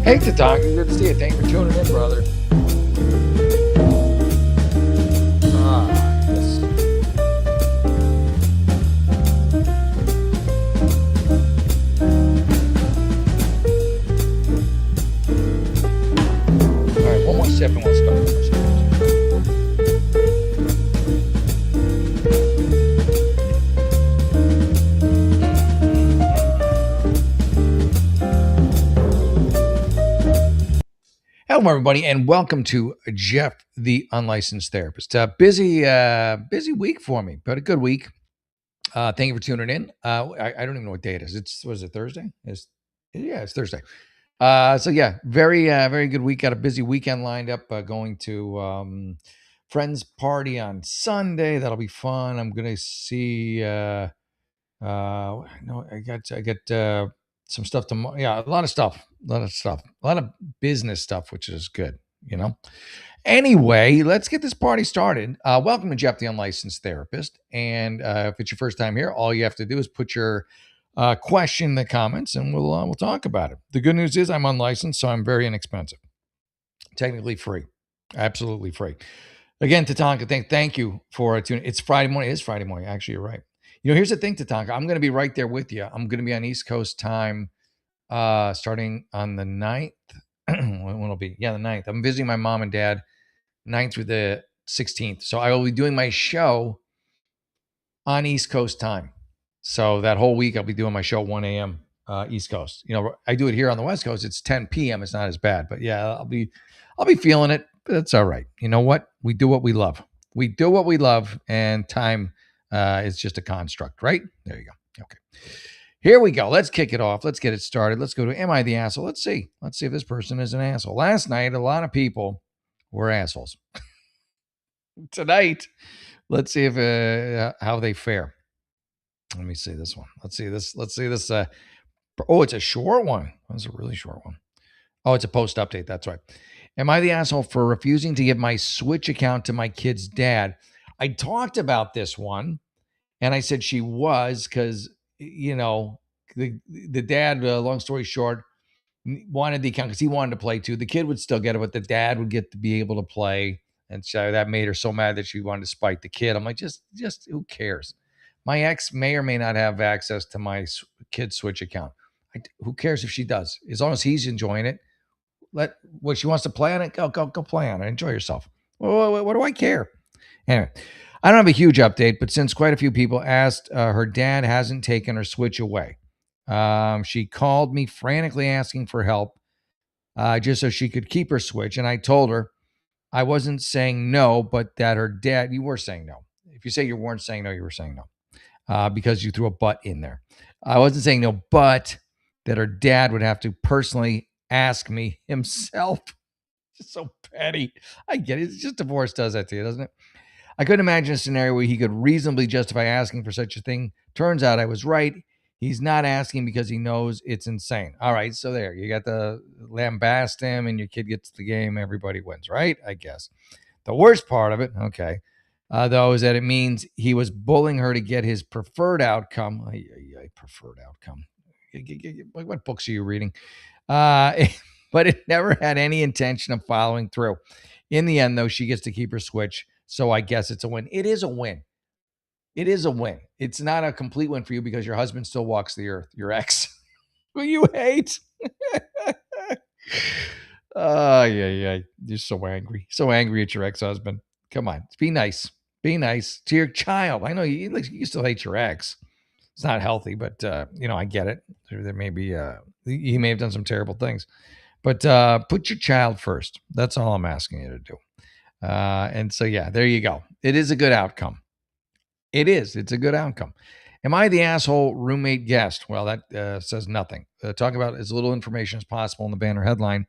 Hey, Tatanka, good to see you. Thanks for tuning in, brother. Yes. All right, one more sip and we'll start. Hello, everybody, and welcome to Jeff, the Unlicensed Therapist. Busy week for me, but a good week. Thank you for tuning in. I don't even know what day it is. Was it Thursday? It's Thursday. So yeah, very good week. Got a busy weekend lined up. Going to friends party on Sunday. That'll be fun. I'm gonna see. No, I got some stuff tomorrow. Yeah, a lot of stuff, a lot of business stuff, which is good. You know. Anyway, let's get this party started. Welcome to Jeff, the Unlicensed Therapist. And if it's your first time here, all you have to do is put your question in the comments, and we'll talk about it. The good news is I'm unlicensed, so I'm very inexpensive, technically free, absolutely free. Again, Tatanka, thank you for tuning. It's Friday morning. It is Friday morning. Actually, you're right. You know, here's the thing, Tatanka. I'm going to be right there with you. I'm going to be on East Coast time starting on the 9th. When will it be? Yeah, the 9th. I'm visiting my mom and dad 9th through the 16th. So I will be doing my show on East Coast time. So that whole week I'll be doing my show 1 a.m. East Coast. You know, I do it here on the West Coast. It's 10 p.m. It's not as bad, but yeah, I'll be feeling it. But it's all right. You know what? We do what we love. We do what we love, and time is just a construct, right? There you go. Okay. Here we go. Let's kick it off. Let's get it started. Let's go to Am I the Asshole? Let's see. Let's see if this person is an asshole. Last night, a lot of people were assholes. Tonight, let's see if how they fare. Let me see this one. Let's see this. Oh, it's a short one. That's a really short one. Oh, it's a post update. That's right. Am I the asshole for refusing to give my Switch account to my kid's dad? I talked about this one, and I said she was because the dad. Long story short, wanted the account because he wanted to play too. The kid would still get it, but the dad would get to be able to play. And so that made her so mad that she wanted to spite the kid. I'm like, just who cares? My ex may or may not have access to my kid's Switch account. Who cares if she does? As long as he's enjoying it, what she wants to play on it, go play on it. Enjoy yourself. What do I care? Anyway, I don't have a huge update, but since quite a few people asked, her dad hasn't taken her Switch away. She called me frantically asking for help just so she could keep her Switch. And I told her I wasn't saying no, but that her dad, you were saying no. If you say you weren't saying no, you were saying no because you threw a but in there. I wasn't saying no, but that her dad would have to personally ask me himself. Just so petty. I get it. It's just divorce does that to you, doesn't it? I couldn't imagine a scenario where he could reasonably justify asking for such a thing. Turns out I was right. He's not asking because he knows it's insane. All right, so there you got the lambast him, and your kid gets the game. Everybody wins, right? I guess. The worst part of it, okay, though, is that it means he was bullying her to get his preferred outcome. Preferred outcome. What books are you reading? But it never had any intention of following through. In the end, though, she gets to keep her Switch. So I guess it's a win. It is a win. It is a win. It's not a complete win for you because your husband still walks the earth, your ex, who you hate. Oh, yeah. You're so angry. So angry at your ex-husband. Come on. Be nice. Be nice to your child. I know you still hate your ex. It's not healthy, but, I get it. There may be, he may have done some terrible things. But put your child first. That's all I'm asking you to do. And so, yeah, there you go. It is a good outcome. It is. It's a good outcome. Am I the asshole roommate guest? Well, that says nothing. Talk about as little information as possible in the banner headline.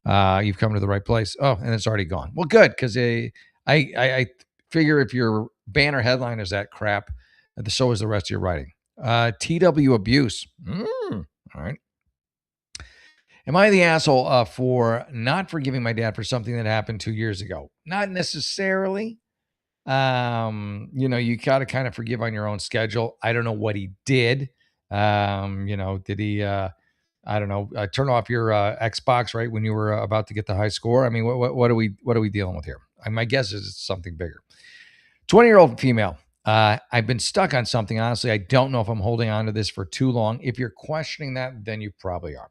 You've come to the right place. Oh, and it's already gone. Well, good, because I figure if your banner headline is that crap, so is the rest of your writing. TW abuse. All right. Am I the asshole for not forgiving my dad for something that happened 2 years ago? Not necessarily. You got to kind of forgive on your own schedule. I don't know what he did. Did he I don't know, turn off your Xbox right when you were about to get the high score? I mean, what are we dealing with here? My guess is it's something bigger. 20-year-old female. I've been stuck on something. Honestly, I don't know if I'm holding on to this for too long. If you're questioning that, then you probably are.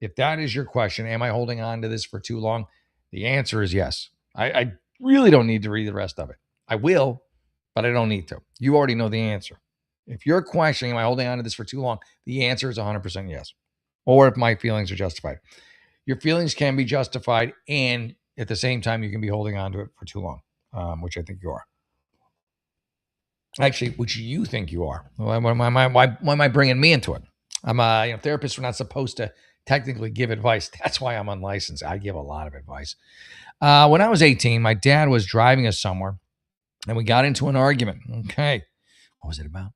If that is your question, am I holding on to this for too long? The answer is yes. I really don't need to read the rest of it. I will, but I don't need to. You already know the answer. If you're questioning, am I holding on to this for too long? The answer is 100% yes. Or if my feelings are justified. Your feelings can be justified, and at the same time, you can be holding on to it for too long, which I think you are. Actually, which you think you are. Why am I bringing me into it? I'm a therapist. We're not supposed to technically give advice. That's why I'm unlicensed. I give a lot of advice. When I was 18, my dad was driving us somewhere, and we got into an argument. Okay, what was it about?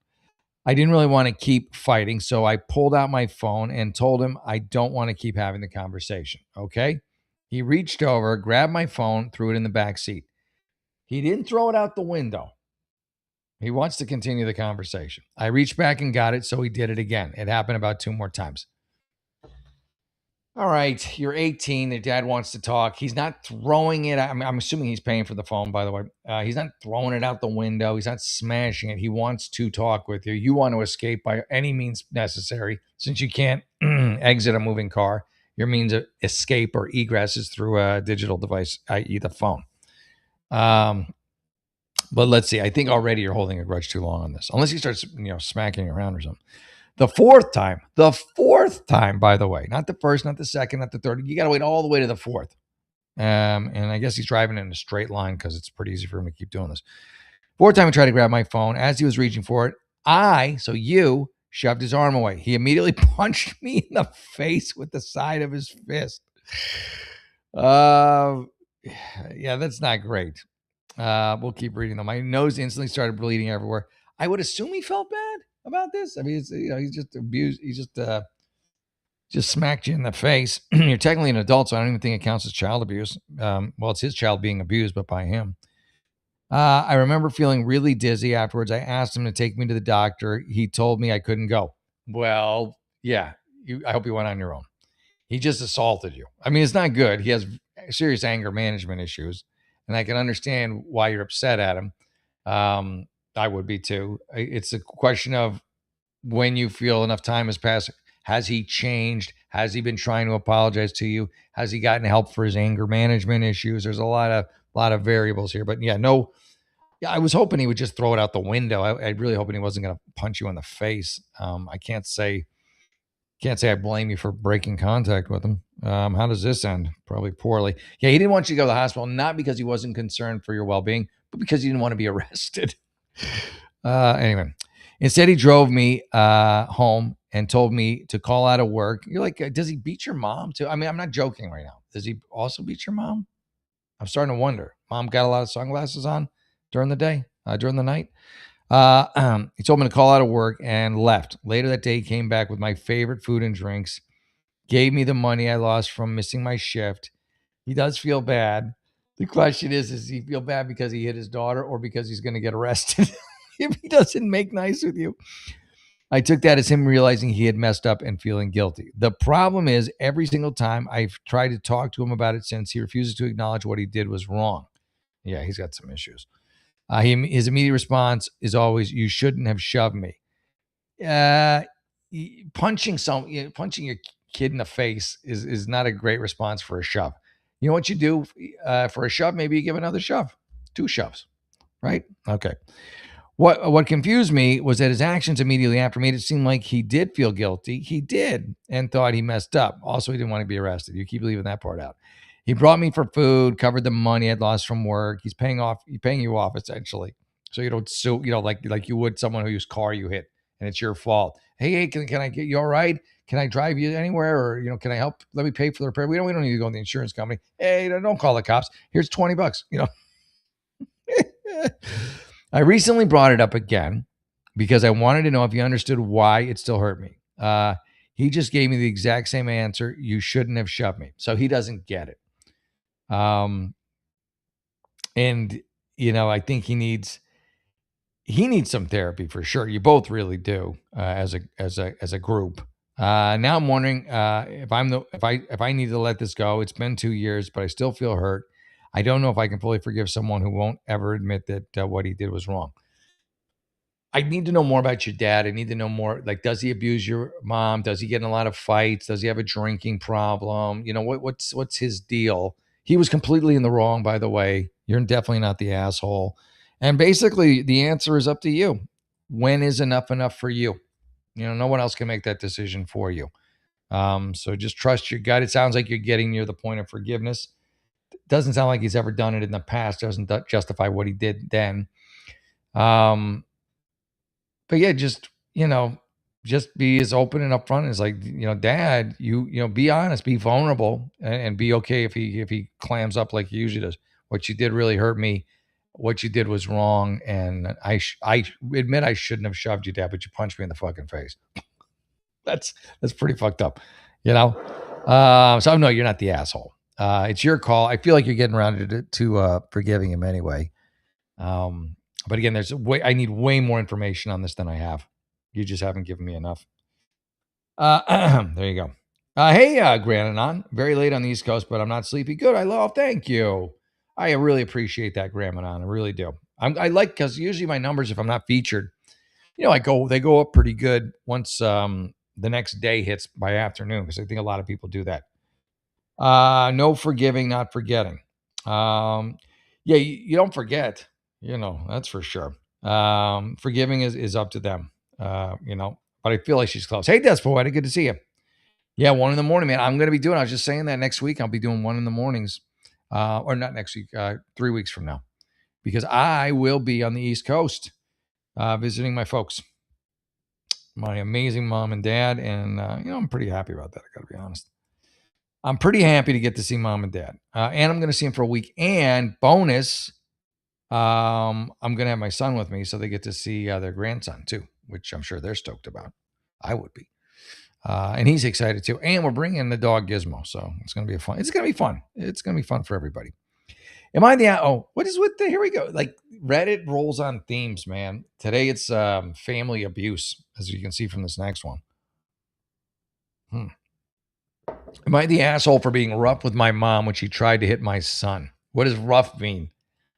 I didn't really want to keep fighting, so I pulled out my phone and told him I don't want to keep having the conversation. Okay, he reached over, grabbed my phone, threw it in the back seat. He didn't throw it out the window. He wants to continue the conversation. I reached back and got it, so he did it again. It happened about 2 more times. All right, you're 18. Your dad wants to talk. He's not throwing it. I'm assuming he's paying for the phone, by the way. He's not throwing it out the window. He's not smashing it. He wants to talk with you. You want to escape by any means necessary. Since you can't exit a moving car, your means of escape or egress is through a digital device, i.e., the phone. But let's see. I think already you're holding a grudge too long on this, unless he starts, smacking around or something. The fourth time, by the way, not the first, not the second, not the third. You got to wait all the way to the fourth. And I guess he's driving in a straight line because it's pretty easy for him to keep doing this. Fourth time, he tried to grab my phone. As he was reaching for it, you shoved his arm away. He immediately punched me in the face with the side of his fist. Yeah, that's not great. We'll keep reading them. My nose instantly started bleeding everywhere. I would assume he felt bad about this. I mean, he's just abused. He just smacked you in the face. You're technically an adult, so I don't even think it counts as child abuse. Well, it's his child being abused, but by him. I remember feeling really dizzy afterwards. I asked him to take me to the doctor. He told me I couldn't go. Well, yeah. I hope you went on your own. He just assaulted you. I mean, it's not good. He has serious anger management issues, and I can understand why you're upset at him. I would be too. It's a question of when you feel enough time has passed. Has he changed? Has he been trying to apologize to you? Has he gotten help for his anger management issues? There's a lot of variables here, but yeah, no. Yeah, I was hoping he would just throw it out the window. I really hoping he wasn't going to punch you in the face. I can't say I blame you for breaking contact with him. How does this end? Probably poorly. Yeah, he didn't want you to go to the hospital, not because he wasn't concerned for your well-being, but because he didn't want to be arrested. Anyway, instead he drove me home and told me to call out of work. You're like, does he beat your mom too? I mean, I'm not joking right now. Does he also beat your mom? I'm starting to wonder. Mom got a lot of sunglasses on during the day, during the night. He told me to call out of work and left. Later that day, he came back with my favorite food and drinks, gave me the money I lost from missing my shift. He does feel bad. The question is he feel bad because he hit his daughter or because he's going to get arrested if he doesn't make nice with you? I took that as him realizing he had messed up and feeling guilty. The problem is every single time I've tried to talk to him about it since, he refuses to acknowledge what he did was wrong. Yeah, he's got some issues. His immediate response is always, "You shouldn't have shoved me." Uh, punching your kid in the face is not a great response for a shove. You know what you do for a shove? Maybe you give another shove, 2 shoves, right? Okay. What confused me was that his actions immediately after made it seem like he did feel guilty. He did, and thought he messed up. Also, he didn't want to be arrested. You keep leaving that part out. He brought me for food, covered the money I'd lost from work. He's paying you off essentially, so you don't sue. Like you would someone whose car you hit and it's your fault. Hey, can I get you all right? Can I drive you anywhere, or can I help? Let me pay for the repair. We don't need to go to the insurance company. Hey, don't call the cops. Here's $20. I recently brought it up again because I wanted to know if he understood why it still hurt me. He just gave me the exact same answer. You shouldn't have shoved me. So he doesn't get it. And I think he needs some therapy for sure. You both really do, as a group. Now I'm wondering if I need to let this go. It's been 2 years, but I still feel hurt. I don't know if I can fully forgive someone who won't ever admit that what he did was wrong. I need to know more about your dad. I need to know more. Like, does he abuse your mom? Does he get in a lot of fights? Does he have a drinking problem? You know, what's his deal? He was completely in the wrong, by the way. You're definitely not the asshole. And basically, the answer is up to you. When is enough for you? You know, no one else can make that decision for you. So just trust your gut. It sounds like you're getting near the point of forgiveness. Doesn't sound like he's ever done it in the past. Doesn't justify what he did then. Um, but yeah, just be as open and upfront as like, Dad, be honest, be vulnerable, and be okay if he clams up like he usually does. What you did really hurt me. What you did was wrong, and I admit I shouldn't have shoved you, Dad, but you punched me in the fucking face. That's pretty fucked up, you know. So no, you're not the asshole. It's your call. I feel like you're getting around to forgiving him anyway. But again, I need way more information on this than I have. You just haven't given me enough. There you go. Hey, Grananon. Very late on the East Coast, but I'm not sleepy. Good. I love. Thank you. I really appreciate that, Grananon. I really do. I like, because usually my numbers, if I'm not featured, they go up pretty good once the next day hits by afternoon, because I think a lot of people do that. No forgiving, not forgetting. Yeah, you don't forget, that's for sure. Forgiving is up to them, but I feel like she's close. Hey, Des Poetic, good to see you. Yeah, 1 a.m, man. I'm going to be doing, I was just saying that next week, I'll be doing 1 a.m, or not next week, 3 weeks from now, because I will be on the East Coast visiting my folks, my amazing mom and dad. And, I'm pretty happy about that. I got to be honest. I'm pretty happy to get to see mom and dad. And I'm going to see them for a week. And bonus, I'm going to have my son with me, so they get to see their grandson too, which I'm sure they're stoked about. I would be. And he's excited too. And we're bringing the dog Gizmo. So it's going to be fun. It's going to be fun. It's going to be fun for everybody. Am I what is with here we go. Like, Reddit rolls on themes, man. Today it's family abuse, as you can see from this next one. Am I the asshole for being rough with my mom when she tried to hit my son? What does rough mean?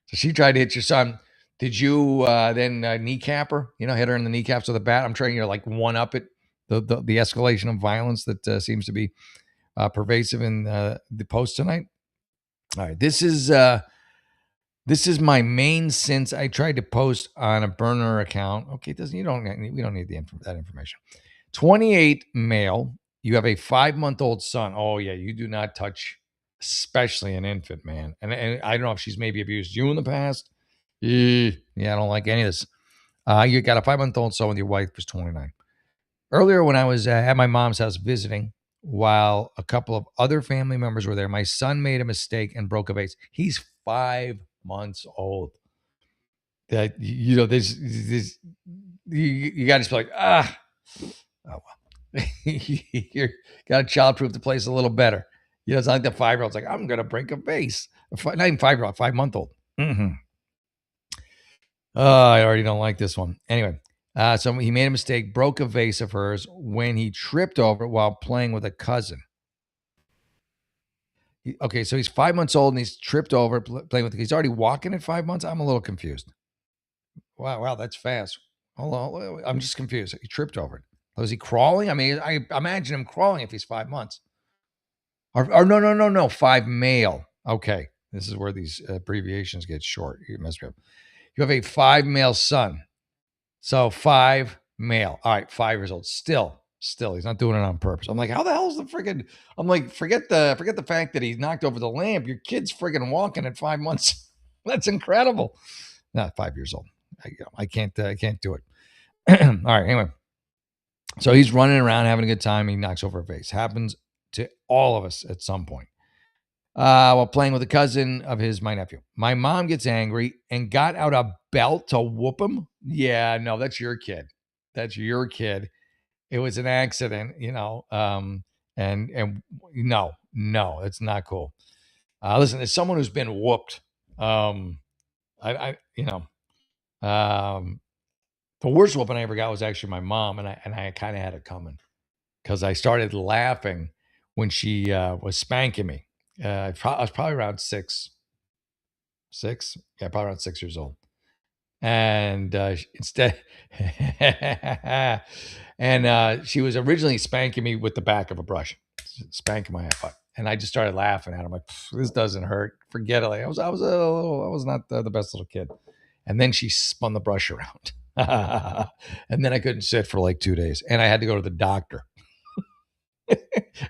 So she tried to hit your son. Did you then kneecap her? Hit her in the kneecaps with a bat? I'm trying to like one up it, the escalation of violence that seems to be pervasive in the post tonight. All right, this is my main since I tried to post on a burner account. Okay, we don't need that information. 28 male. You have a 5-month-old son. Oh yeah, you do not touch, especially an infant, man. And I don't know if she's maybe abused you in the past. Yeah, I don't like any of this. You got a 5-month-old son with your wife who's 29. Earlier, when I was at my mom's house visiting, while a couple of other family members were there, my son made a mistake and broke a vase. He's 5 months old. That this you got to be like, oh well, you got to childproof the place a little better. It's not like the 5-year-old's like, I'm gonna break a vase. Not even 5-year-old, 5-month-old. Mm-hmm. I already don't like this one. Anyway, so he made a mistake, broke a vase of hers when he tripped over it while playing with a cousin. Okay, so he's 5 months old and he's tripped over playing with. He's already walking at 5 months. I'm a little confused. Wow, that's fast. Hold on, I'm just confused. He tripped over it. Was he crawling? I mean, I imagine him crawling if he's 5 months. Or no, 5 male. Okay, this is where these abbreviations get short. You messed me up. You have a 5 male son. So 5 male. All right, 5 years old. Still, he's not doing it on purpose. I'm like, how the hell is the friggin'? I'm like, forget the fact that he knocked over the lamp. Your kid's friggin' walking at 5 months. That's incredible. Not 5 years old. I can't do it. All right. Anyway, so he's running around having a good time. He knocks over a vase. Happens to all of us at some point. While playing with a cousin of his, my nephew. My mom gets angry and got out a belt to whoop him. Yeah, no, that's your kid. That's your kid. It was an accident, and no, it's not cool. Listen, as someone who's been whooped, I the worst whooping I ever got was actually my mom, and I kind of had it coming. because I started laughing when she was spanking me. I was probably around 6, yeah, probably around 6 years old. And instead, and she was originally spanking me with the back of a brush, spanking my butt, and I just started laughing at her. I'm like, this doesn't hurt. Forget it. Like, I was not the best little kid. And then she spun the brush around, and then I couldn't sit for like 2 days, and I had to go to the doctor.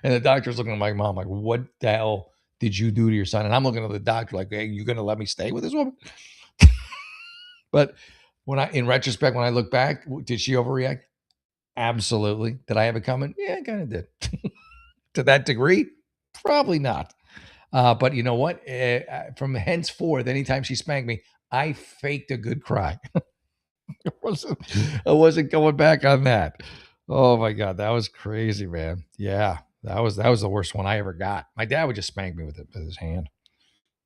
And the doctor's looking at my mom like, what the hell did you do to your son? And I'm looking at the doctor like, hey, you gonna let me stay with this woman? But in retrospect, when I look back, did she overreact? Absolutely. Did I have it coming? Yeah, I kind of did. To that degree, probably not. But you know what? From henceforth, anytime she spanked me, I faked a good cry. I wasn't going back on that. Oh my god, that was crazy, man. Yeah, that was the worst one I ever got. My dad would just spank me with his hand,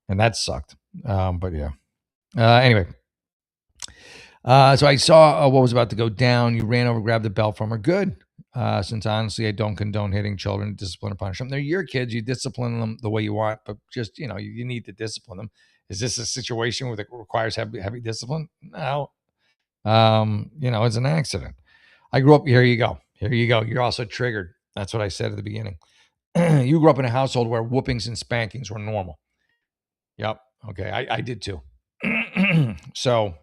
and that sucked. But yeah. Anyway, so I saw what was about to go down. You ran over, grabbed the belt from her. Good. Since honestly, I don't condone hitting children, discipline or punish them. They're your kids. You discipline them the way you want, but just, you need to discipline them. Is this a situation where it requires heavy discipline? No. It's an accident. I grew up, here you go. Here you go. You're also triggered. That's what I said at the beginning. You grew up in a household where whoopings and spankings were normal. Yep. Okay. I did too. So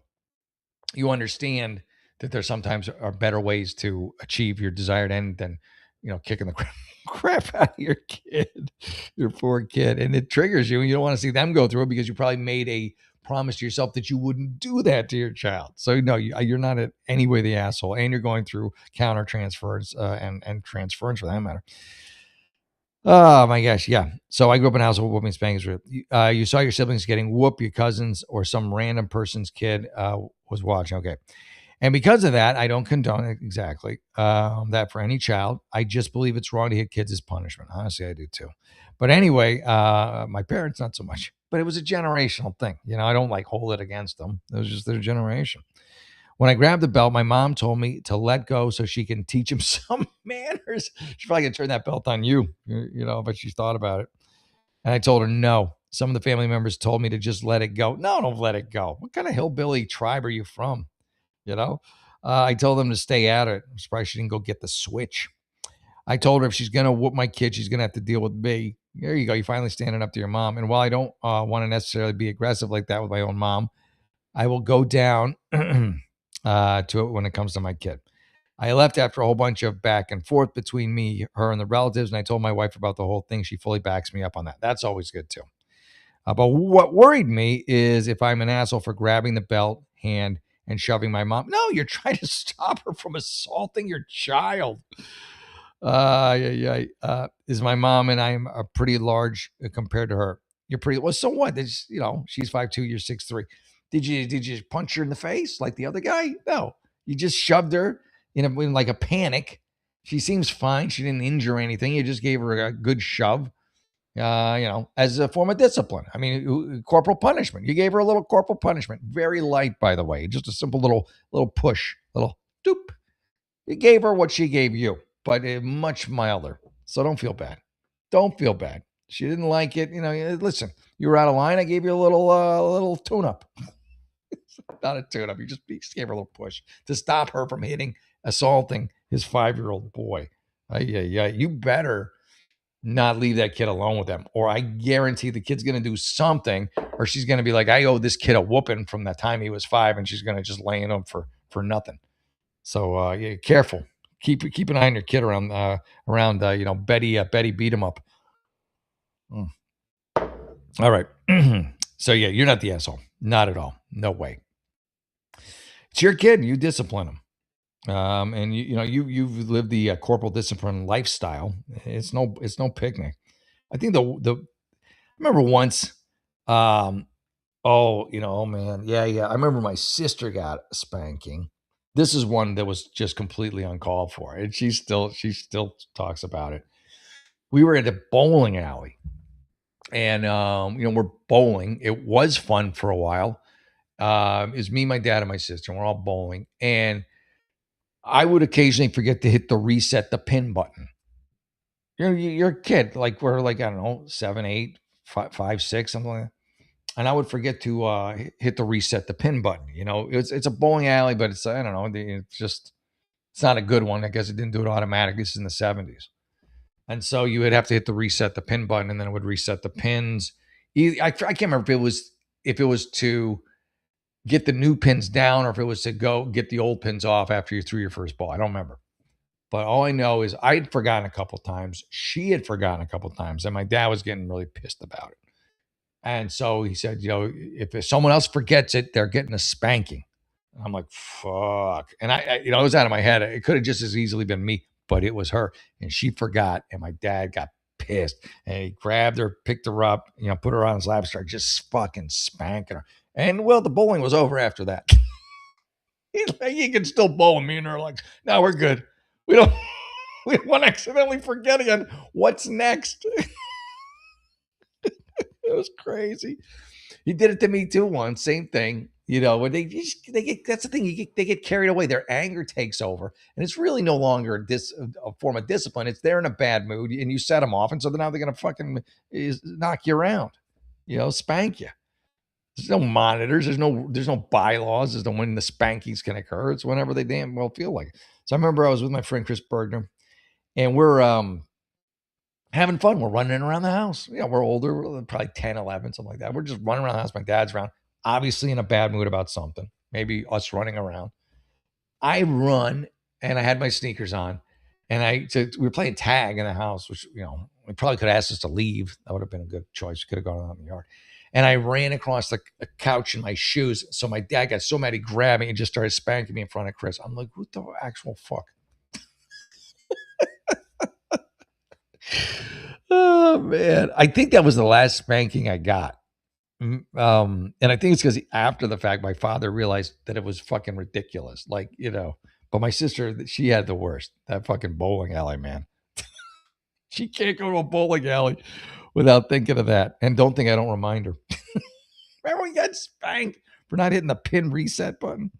you understand that there sometimes are better ways to achieve your desired end than, kicking the crap out of your kid, your poor kid. And it triggers you, and you don't want to see them go through it because you probably made a promise to yourself that you wouldn't do that to your child. So no, you're not in any way the asshole, and you're going through counter transference and transference for that matter. Oh my gosh, yeah. So I grew up in a house with whooping spankings. You saw your siblings getting whooped, your cousins or some random person's kid was watching. Okay. And because of that, I don't condone it exactly that for any child. I just believe it's wrong to hit kids as punishment. Honestly, I do too. But anyway, my parents, not so much. But it was a generational thing. I don't like hold it against them. It was just their generation. When I grabbed the belt, my mom told me to let go so she can teach him some manners. She's probably gonna turn that belt on you, but she thought about it. And I told her no. Some of the family members told me to just let it go. No, don't let it go. What kind of hillbilly tribe are you from? I told them to stay at it. I'm surprised she didn't go get the switch. I told her if she's gonna whoop my kid, she's gonna have to deal with me. There you go. You're finally standing up to your mom. And while I don't want to necessarily be aggressive like that with my own mom, I will go down to it when it comes to my kid. I left after a whole bunch of back and forth between me, her, and the relatives, and I told my wife about the whole thing. She fully backs me up on that. That's always good too. But what worried me is if I'm an asshole for grabbing the belt hand and shoving my mom. No, you're trying to stop her from assaulting your child. Is my mom and I'm a pretty large compared to her. You're pretty well. So what? She's 5'2", you're 6'3". Did you punch her in the face like the other guy? No, you just shoved her in like a panic. She seems fine. She didn't injure anything. You just gave her a good shove. As a form of discipline. I mean, corporal punishment. You gave her a little corporal punishment. Very light, by the way. Just a simple little push, little doop. You gave her what she gave you, but much milder. So don't feel bad. Don't feel bad. She didn't like it. Listen, you were out of line. I gave you a little tune-up. Not a tune-up. You just gave her a little push to stop her from assaulting his 5-year-old boy. Yeah. You better not leave that kid alone with them, or I guarantee the kid's going to do something, or she's going to be like, I owe this kid a whooping from the time he was 5, and she's going to just lay in him for nothing. So yeah, careful. Keep an eye on your kid around Betty beat him up. All right. So yeah, you're not the asshole. Not at all. No way. It's your kid. You discipline him. And you've lived the corporal discipline lifestyle. It's no picnic. I think I remember once, oh man, yeah. I remember my sister got a spanking. This is one that was just completely uncalled for, and she still talks about it. We were at a bowling alley, and we're bowling. It was fun for a while. It was me, my dad, and my sister, and we're all bowling, and I would occasionally forget to hit the reset the pin button. You're a kid, like we're like, I don't know, 7, 8, 5, 6, something like that. And I would forget to hit the reset the pin button. It's a bowling alley, but it's, I don't know, it's not a good one. I guess it didn't do it automatic. This is in the 70s. And so you would have to hit the reset the pin button, and then it would reset the pins. I can't remember if it was to get the new pins down or if it was to go get the old pins off after you threw your first ball. I don't remember. But all I know is I'd forgotten a couple times. She had forgotten a couple times, and my dad was getting really pissed about it. And so he said, if someone else forgets it, they're getting a spanking. And I'm like, fuck. And it was out of my head. It could have just as easily been me, but it was her. And she forgot. And my dad got pissed. And he grabbed her, picked her up, put her on his lap, started just fucking spanking her. And well, the bowling was over after that. He can still bowl. And me and her are like, no, we're good. We don't want to accidentally forget again. What's next? It was crazy. He did it to me too once. Same thing. When they get, that's the thing. They get carried away. Their anger takes over, and it's really no longer a form of discipline. It's they're in a bad mood, and you set them off, and so now they're gonna fucking knock you around, spank you. There's no monitors. There's no bylaws as to when the spankings can occur. It's whenever they damn well feel like it. So I remember I was with my friend Chris Bergner, and we're having fun. We're running around the house. We're older. We're probably 10, 11, something like that. We're just running around the house. My dad's around, obviously in a bad mood about something, maybe us running around. I run, and I had my sneakers on, and we were playing tag in the house, which, we probably could have asked us to leave. That would have been a good choice. We could have gone out in the yard. And I ran across the couch in my shoes. So my dad got so mad, he grabbed me and just started spanking me in front of Chris. I'm like, what the actual fuck? Oh, man. I think that was the last spanking I got. And I think it's because after the fact, my father realized that it was fucking ridiculous. But my sister, she had the worst. That fucking bowling alley, man. She can't go to a bowling alley without thinking of that. And don't think I don't remind her. Remember we got spanked for not hitting the pin reset button?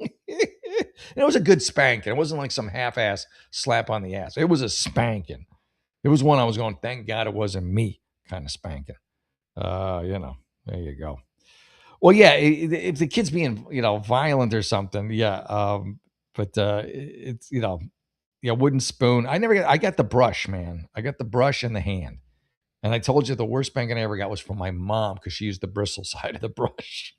It was a good spanking. It wasn't like some half-ass slap on the ass. It was a spanking. It was one I was going, thank God it wasn't me kind of spanking. There you go. Well, yeah, if the kid's being, violent or something, yeah. But it's, wooden spoon. I got the brush, man. I got the brush in the hand. And I told you the worst spanking I ever got was from my mom because she used the bristle side of the brush.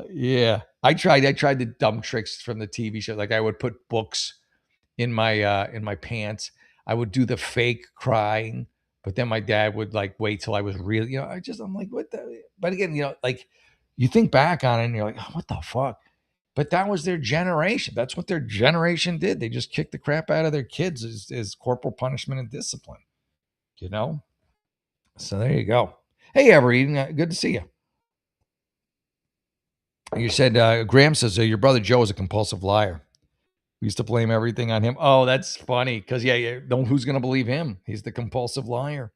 Yeah. I tried the dumb tricks from the TV show. Like I would put books in my pants. I would do the fake crying, but then my dad would like wait till I was really, I'm like, what the, but again, like you think back on it and you're like, oh, what the fuck? But that was their generation. That's what their generation did. They just kicked the crap out of their kids as corporal punishment and discipline, So there you go. Hey, Everett, good to see you. You said, Graham says, your brother Joe is a compulsive liar. We used to blame everything on him. Oh, that's funny. Because, who's going to believe him? He's the compulsive liar.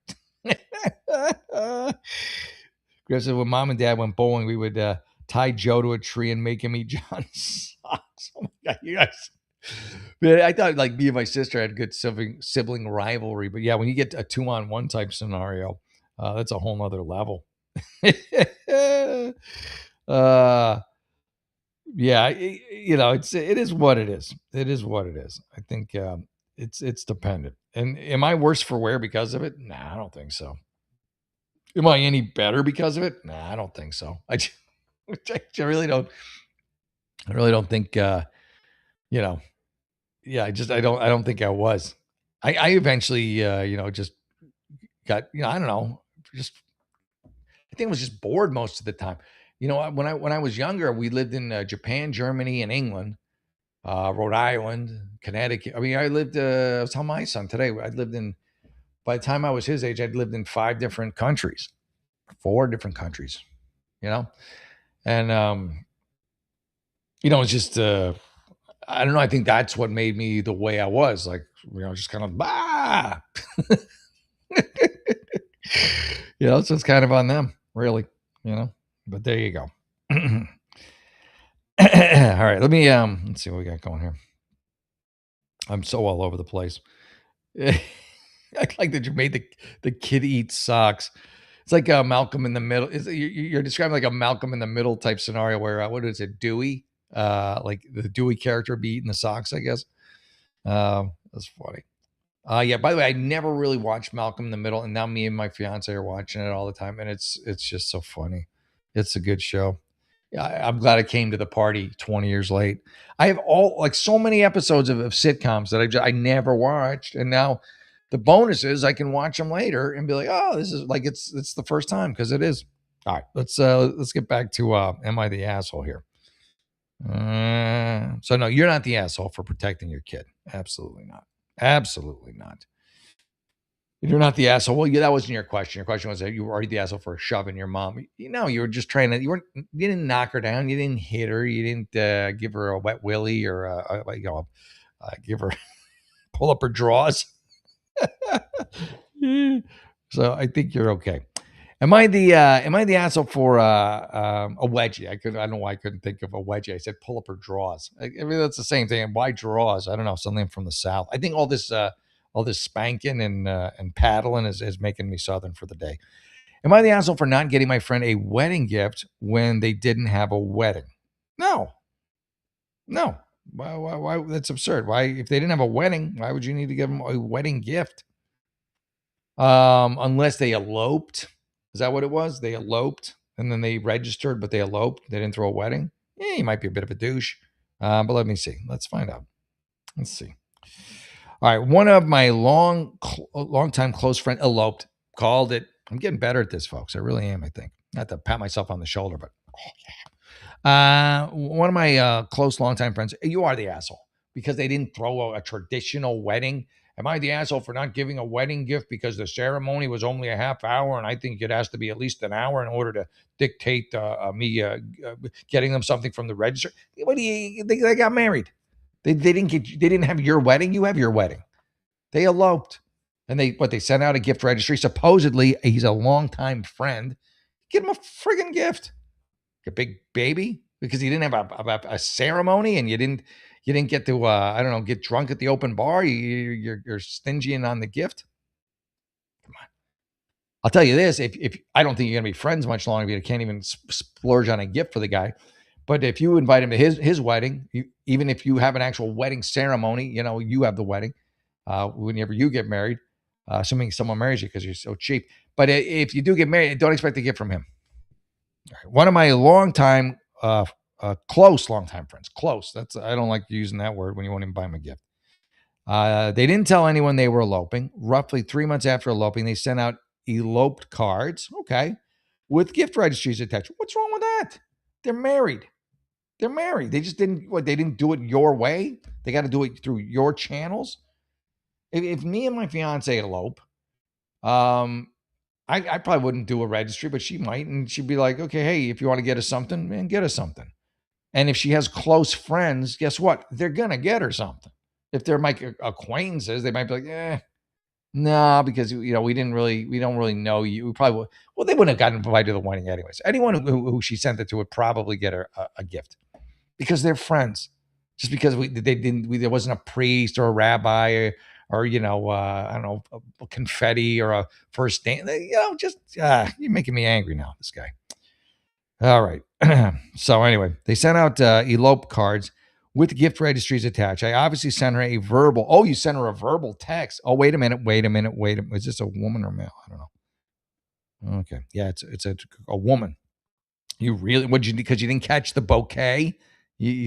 Graham said, when mom and dad went bowling, we would tie Joe to a tree and make him eat John's socks. Oh, my God, you guys. Man, I thought like me and my sister had good sibling rivalry. But, yeah, when you get a 2-on-1 type scenario, that's a whole nother level. Yeah, it is what it is. It is what it is. I think it's dependent. And am I worse for wear because of it? Nah, I don't think so. Am I any better because of it? Nah, I don't think so. I really don't. I really don't think. Yeah, I don't think I was. I eventually, just got. I don't know. I think I was just bored most of the time. When I was younger, we lived in Japan, Germany, and England, Rhode Island, Connecticut. I mean, I lived. I was telling my son today. I lived in. By the time I was his age, I'd lived in 4 different countries. And it's just. I don't know. I think that's what made me the way I was. Like, just kind of bah. So it's kind of on them, really. But there you go. All right, let me let's see what we got going here. I'm so all over the place. I like that you made the kid eat socks. It's like Malcolm in the Middle. You're describing like a Malcolm in the Middle type scenario where what is it, Dewey? Like the Dewey character be eating the socks, I guess. That's funny. Yeah. By the way, I never really watched Malcolm in the Middle, and now me and my fiance are watching it all the time, and it's just so funny. It's a good show. Yeah, I'm glad I came to the party 20 years late. I have all like so many episodes of sitcoms that I never watched, and now the bonus is I can watch them later and be like, oh, this is like it's the first time because it is. All right, let's get back to am I the asshole here? So no, you're not the asshole for protecting your kid. Absolutely not. Absolutely not. You're not the asshole. Well, yeah, that wasn't your question. Your question was that you were already the asshole for shoving your mom. You know, you were just trying to. You didn't knock her down. You didn't hit her. You didn't give her a wet willy or give her pull up her drawers. So I think you're okay. Am I the asshole for a wedgie? I don't know why I couldn't think of a wedgie. I said pull up her drawers. I mean that's the same thing. And why drawers? I don't know. Something from the South. I think all this spanking and paddling is making me Southern for the day. Am I the asshole for not getting my friend a wedding gift when they didn't have a wedding? No, no. Why? That's absurd. Why? If they didn't have a wedding, why would you need to give them a wedding gift? Unless they eloped. Is that what it was? They eloped and then they registered, but they eloped. They didn't throw a wedding. Yeah, he might be a bit of a douche. But let me see. Let's find out. Let's see. All right. One of my long time close friend eloped. Called it. I'm getting better at this, folks. I really am, I think. Not to pat myself on the shoulder, but one of my close longtime friends, you are the asshole because they didn't throw a traditional wedding. Am I the asshole for not giving a wedding gift because the ceremony was only a half hour and I think it has to be at least an hour in order to dictate me getting them something from the register? What do you think? They got married. They didn't have your wedding. You have your wedding. They eloped, and they sent out a gift registry. Supposedly he's a longtime friend. Give him a friggin' gift, a big baby, because you didn't have a ceremony and you didn't get to I don't know, get drunk at the open bar. You're stingy on the gift. Come on. I'll tell you this: if I don't think you're gonna be friends much longer, if you can't even splurge on a gift for the guy. But if you invite him to his wedding, even if you have an actual wedding ceremony, you know you have the wedding. Whenever you get married, assuming someone marries you because you're so cheap. But if you do get married, don't expect a gift from him. One of my longtime, close longtime friends, close. That's I don't like using that word when you won't even buy him a gift. They didn't tell anyone they were eloping. Roughly 3 months after eloping, they sent out eloped cards. Okay, with gift registries attached. What's wrong with that? They're married. They're married. They just didn't. What? They didn't do it your way. They got to do it through your channels. If me and my fiance elope, um, I probably wouldn't do a registry, but she might, and she'd be like, okay, hey, if you want to get us something, man, get us something. And if she has close friends, guess what? They're gonna get her something. If they're my acquaintances, they might be like, nah, because we don't really know you. We probably would. Well, they wouldn't have gotten invited to the wedding anyways. Anyone who she sent it to would probably get her a gift because they're friends. Just because there wasn't a priest or a rabbi or I don't know, a confetti or a first dance. Just you're making me angry now. This guy. All right. So anyway, they sent out elope cards with gift registries attached. I obviously sent her a verbal. Oh, you sent her a verbal text. Oh, wait a minute. Wait a minute. Wait a minute. Is this a woman or male? I don't know. Okay. Yeah, it's a woman. You really would you because you didn't catch the bouquet?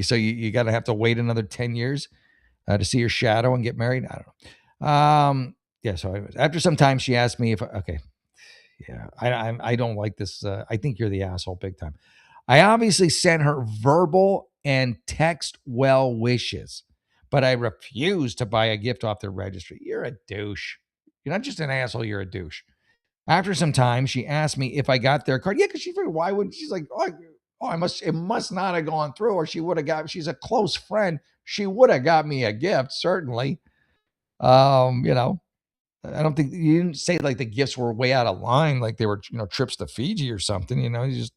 So you got to have to wait another 10 years to see your shadow and get married. I don't know. Yeah. So anyways, after some time, she asked me if okay. Yeah, I don't like this. I think you're the asshole big time. I obviously sent her verbal and text well wishes, but I refuse to buy a gift off the registry. You're a douche. You're not just an asshole. You're a douche. After some time, she asked me if I got their card. Yeah, because she figured why would she's like, it must not have gone through, or she would have got. She's a close friend. She would have got me a gift, certainly. You know, I don't think you didn't say like the gifts were way out of line, like they were, trips to Fiji or something. You just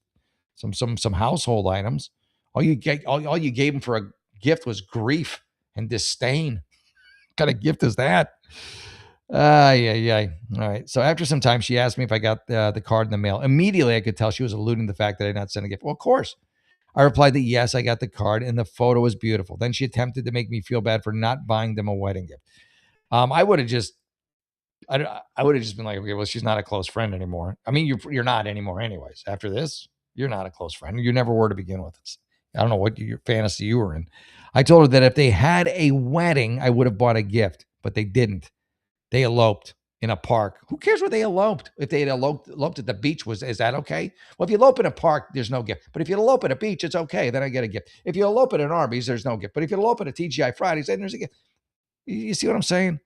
some household items. All you gave them for a gift was grief and disdain. kind of gift is that? Yeah, yeah. All right. So after some time, she asked me if I got the card in the mail. Immediately, I could tell she was alluding to the fact that I did not send a gift. Well, of course. I replied that yes, I got the card and the photo was beautiful. Then she attempted to make me feel bad for not buying them a wedding gift. I would have just, I would have just been like, okay, well, she's not a close friend anymore. I mean, you're not anymore, anyways. After this, you're not a close friend. You never were to begin with. I don't know what your fantasy you were in. I told her that if they had a wedding, I would have bought a gift, but they didn't. They eloped in a park. Who cares where they eloped? If they had eloped at the beach, is that okay? Well, if you elope in a park, there's no gift. But if you elope at a beach, it's okay. Then I get a gift. If you elope at an Arby's, there's no gift. But if you elope at a TGI Fridays, then there's a gift. You see what I'm saying?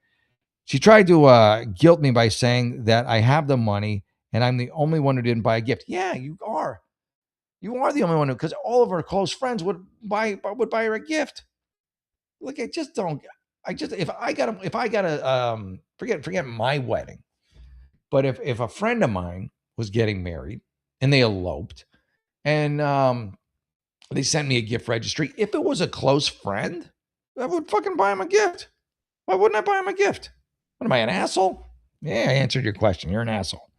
She tried to guilt me by saying that I have the money and I'm the only one who didn't buy a gift. Yeah, you are. You are the only one who, because all of her close friends would buy her a gift. Look, I just don't. I just if I got a forget my wedding, but if a friend of mine was getting married and they eloped and they sent me a gift registry, if it was a close friend, I would fucking buy him a gift. Why wouldn't I buy him a gift? What am I, an asshole? Yeah, I answered your question. You're an asshole.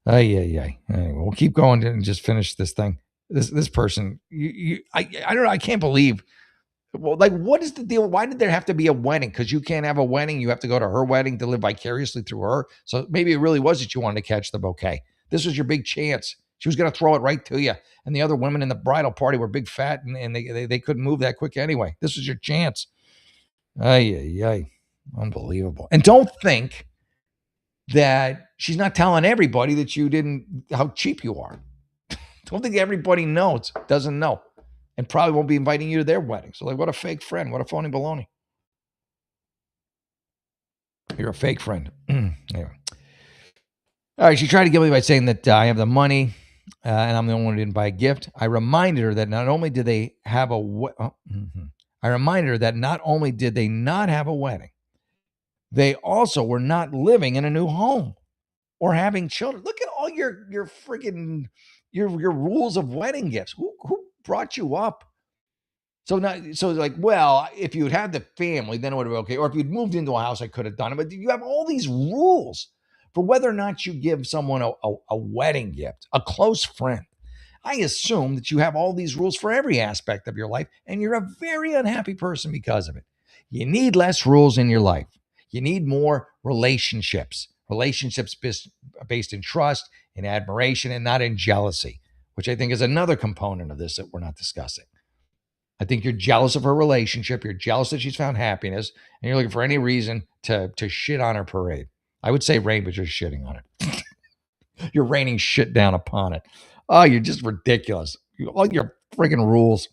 Yeah. Anyway, we'll keep going and just finish this thing. This person, I don't know. I can't believe. Well, like, what is the deal? Why did there have to be a wedding? Because you can't have a wedding. You have to go to her wedding to live vicariously through her. So maybe it really was that you wanted to catch the bouquet. This was your big chance. She was going to throw it right to you. And the other women in the bridal party were big fat and they couldn't move that quick anyway. This was your chance. Ay. Unbelievable. And don't think that she's not telling everybody that you didn't, how cheap you are. Don't think everybody doesn't know, and probably won't be inviting you to their wedding. So, like, what a fake friend. What a phony baloney. You're a fake friend. Anyway. All right. She tried to get me by saying that I have the money and I'm the only one who didn't buy a gift. I reminded her that not only did they have I reminded her that not only did they not have a wedding, they also were not living in a new home or having children. Look at all your freaking your rules of wedding gifts. Who brought you up? So like, well, if you'd had the family, then it would have been okay. Or if you'd moved into a house, I could have done it. But you have all these rules for whether or not you give someone a wedding gift, a close friend. I assume that you have all these rules for every aspect of your life, and you're a very unhappy person because of it. You need less rules in your life. You need more relationships based in trust, in admiration, and not in jealousy, which I think is another component of this that we're not discussing. I think you're jealous of her relationship. You're jealous that she's found happiness, and you're looking for any reason to shit on her parade. I would say rain, but you're shitting on it. You're raining shit down upon it. Oh, you're just ridiculous. All your freaking rules.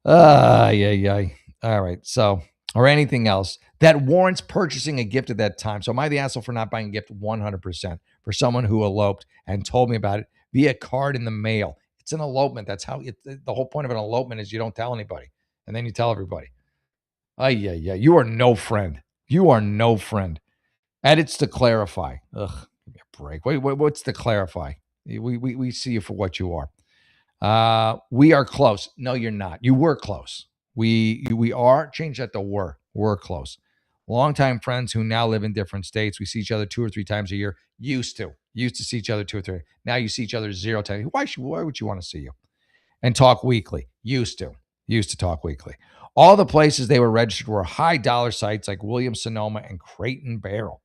Yeah. All right. So, or anything else that warrants purchasing a gift at that time. So, am I the asshole for not buying a gift? 100% for someone who eloped and told me about it via card in the mail. It's an elopement. That's how the whole point of an elopement is you don't tell anybody and then you tell everybody. Yeah. You are no friend. You are no friend. And it's to clarify. Ugh, give me a break. What's to clarify? We see you for what you are. We are close. No, you're not. You were close. We are. Change that to were. We're close. Longtime friends who now live in different states. We see each other 2 or 3 times a year. Used to see each other 2 or 3. Now you see each other 0 times. Why would you want to see you? And talk weekly. Used to talk weekly. All the places they were registered were high dollar sites like Williams Sonoma and Crate and Barrel.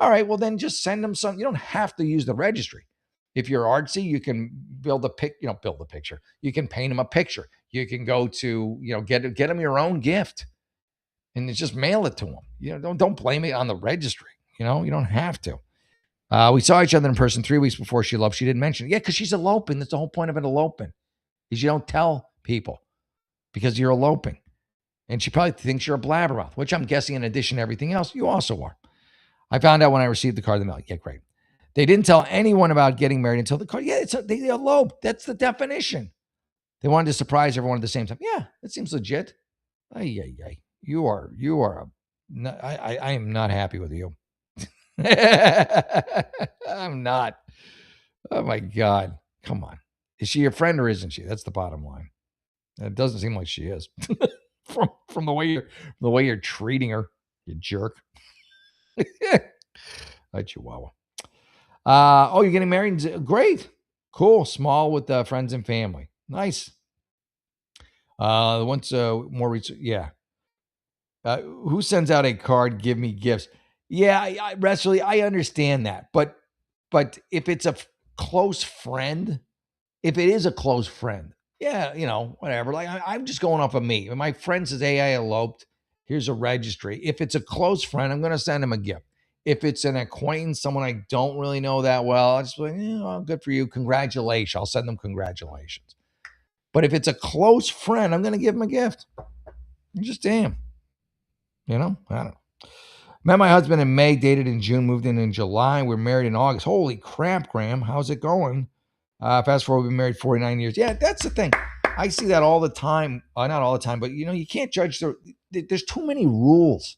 All right, well then just send them some. You don't have to use the registry. If you're artsy, you can build a picture. You can paint them a picture. You can go to, get them your own gift and just mail it to them. Don't blame it on the registry. You don't have to. We saw each other in person 3 weeks before she eloped. She didn't mention it. Yeah, because she's eloping. That's the whole point of an elopement is you don't tell people because you're eloping. And she probably thinks you're a blabbermouth, which I'm guessing in addition to everything else, you also are. I found out when I received the card in the mail. Yeah, great. They didn't tell anyone about getting married until the card. Yeah, they eloped. That's the definition. They wanted to surprise everyone at the same time. Yeah, that seems legit. Ay. You are I am not happy with you. I'm not. Oh my God. Come on. Is she your friend or isn't she? That's the bottom line. It doesn't seem like she is. from the way you're treating her. You jerk. Hi, Chihuahua. Oh, you're getting married? Great. Cool. Small with friends and family. Nice. Once more recent, yeah. Who sends out a card? Give me gifts. Yeah, Wesley, I understand that, but if it's a close friend, if it is a close friend, yeah, whatever. Like I'm just going off of me. When my friend says, "Hey, I eloped. Here's a registry." If it's a close friend, I'm going to send him a gift. If it's an acquaintance, someone I don't really know that well, I just be like, well, good for you. Congratulations. I'll send them congratulations. But if it's a close friend, I'm going to give them a gift. Just damn. I don't know. Met my husband in May, dated in June, moved in July. We're married in August. Holy crap, Graham. How's it going? Fast forward, we've been married 49 years. Yeah, that's the thing. I see that all the time. Not all the time, but you can't judge. There's too many rules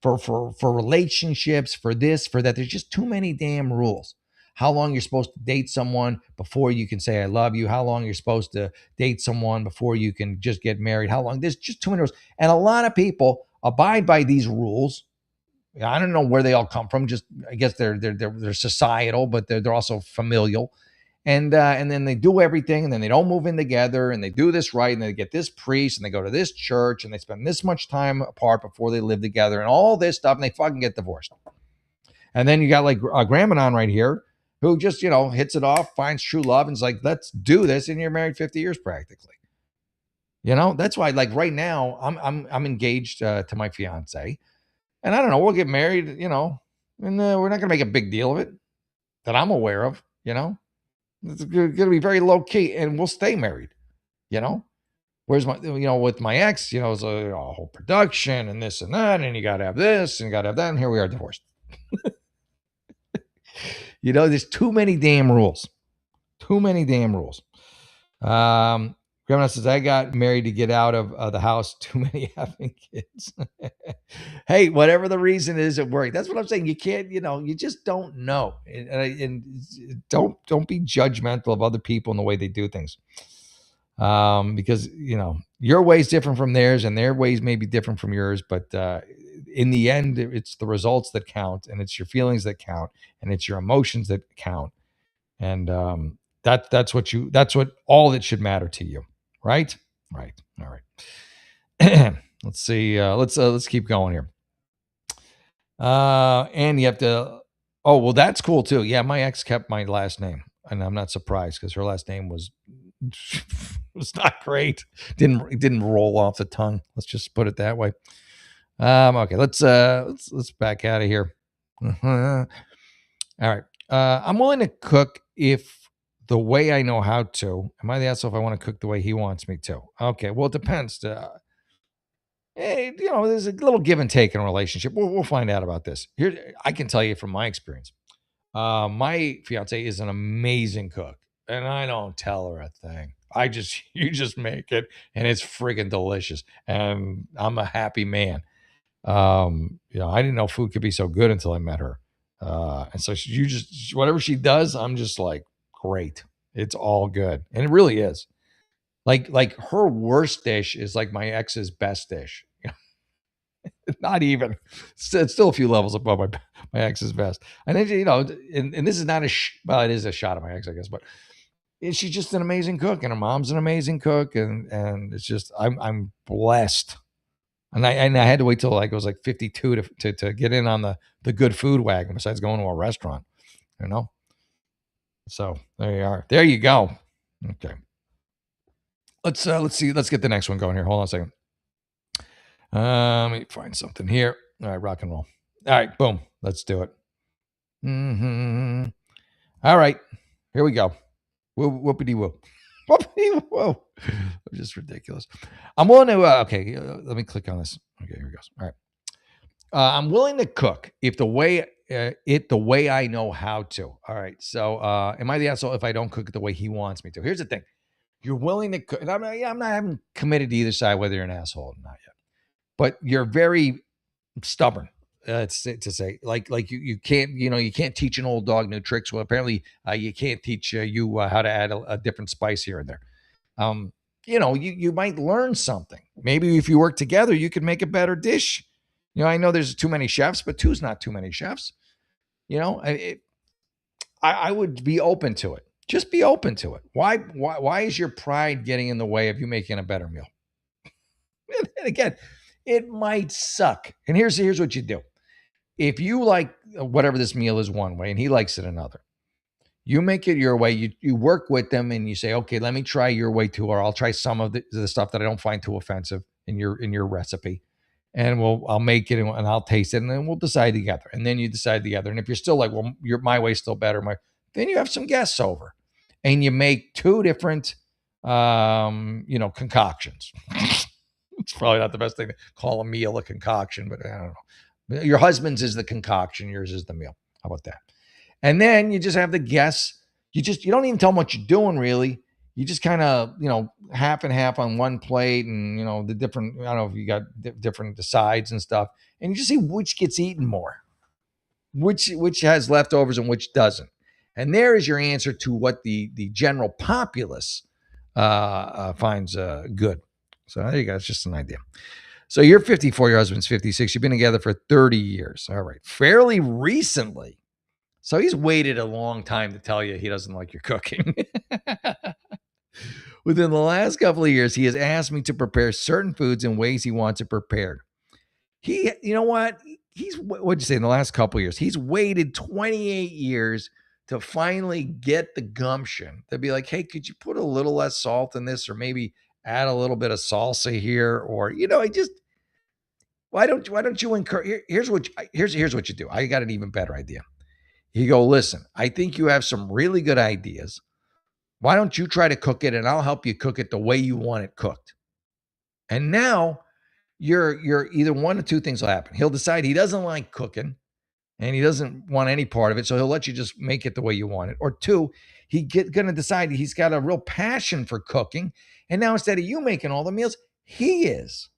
for relationships, for this, for that. There's just too many damn rules. How long you're supposed to date someone before you can say I love you? How long you're supposed to date someone before you can just get married? How long? There's just too many rules. And a lot of people abide by these rules. I don't know where they all come from. Just I guess they're societal, but they're also familial. And then they do everything, and then they don't move in together, and they do this right, and they get this priest, and they go to this church, and they spend this much time apart before they live together, and all this stuff, and they fucking get divorced. And then you got like Gramanon right here, who just hits it off, finds true love, and is like, let's do this, and you're married 50 years practically. That's why, like right now, I'm engaged to my fiance, and I don't know, we'll get married, and we're not gonna make a big deal of it that I'm aware of. It's going to be very low key, and we'll stay married. Whereas with my ex, it's a whole production and this and that, and you got to have this and you got to have that, and here we are divorced. There's too many damn rules. Too many damn rules. Grandma says, I got married to get out of the house. Too many having kids. Hey, whatever the reason is, it worked. That's what I'm saying. You can't, you just don't know. And don't be judgmental of other people and the way they do things. Because, your way is different from theirs and their ways may be different from yours. But in the end, it's the results that count, and it's your feelings that count, and it's your emotions that count. And that's what all that should matter to you. Right. All right. Let's see. Let's keep going here. And you have to. Oh, well, that's cool too. Yeah, my ex kept my last name, and I'm not surprised because her last name was not great. Didn't roll off the tongue. Let's just put it that way. Okay. Let's back out of here. All right. I'm willing to cook if the way I know how to. Am I the asshole if I want to cook the way he wants me to? Okay, well, it depends. There's a little give and take in a relationship. We'll find out about this. Here, I can tell you from my experience. My fiance is an amazing cook, and I don't tell her a thing. You just make it, and it's friggin' delicious, and I'm a happy man. I didn't know food could be so good until I met her. And so whatever she does, I'm just like, great. It's all good. And it really is. Like her worst dish is like my ex's best dish. Not even. It's still a few levels above my ex's best. And then, and this is not well, it is a shot at my ex, I guess, but she's just an amazing cook, and her mom's an amazing cook, and it's just I'm blessed. And I had to wait till like it was like 52 to get in on the good food wagon besides going to a restaurant, So there you are. There you go. Okay. Let's see. Let's get the next one going here. Hold on a second. Let me find something here. All right, rock and roll. All right, boom. Let's do it. All right, here we go. Whoopity whoop. Whoopity whoop. Just ridiculous. I'm willing to. Okay, let me click on this. Okay, here it goes. All right. I'm willing to cook if the way I know how to. All right. So, am I the asshole if I don't cook it the way he wants me to? Here's the thing: you're willing to cook, and I haven't committed to either side whether you're an asshole or not yet, but you're very stubborn. It's to say like you can't you can't teach an old dog new tricks. Well, apparently you can't teach you how to add a different spice here and there. You might learn something. Maybe if you work together, you could make a better dish. I know there's too many chefs, but two's not too many chefs. I would be open to it. Just be open to it. Why is your pride getting in the way of you making a better meal? And again, it might suck. And here's what you do. If you like whatever this meal is one way and he likes it another, you make it your way. You work with them and you say, okay, let me try your way too, or I'll try some of the stuff that I don't find too offensive in your recipe. And I'll make it and I'll taste it and then we'll decide together. And then you decide together. And if you're still like, well, my way's still better, then you have some guests over and you make two different concoctions. It's probably not the best thing to call a meal a concoction, but I don't know. Your husband's is the concoction, yours is the meal. How about that? And then you just have the guests. You don't even tell them what you're doing really. You just kind of, half and half on one plate and, the different, I don't know if you got different sides and stuff. And you just see which gets eaten more, which has leftovers and which doesn't. And there is your answer to what the general populace finds good. So there you go. It's just an idea. So you're 54, your husband's 56. You've been together for 30 years. All right. Fairly recently. So he's waited a long time to tell you he doesn't like your cooking. Within the last couple of years, he has asked me to prepare certain foods in ways he wants it prepared. You know what? What'd you say, in the last couple of years? He's waited 28 years to finally get the gumption to be like, hey, could you put a little less salt in this or maybe add a little bit of salsa here? Or, why don't you encourage? Here's what you do. I got an even better idea. You go, listen, I think you have some really good ideas. Why don't you try to cook it and I'll help you cook it the way you want it cooked? And now you're either one of two things will happen. He'll decide he doesn't like cooking and he doesn't want any part of it. So he'll let you just make it the way you want it. Or two, he's going to decide he's got a real passion for cooking. And now instead of you making all the meals, he is.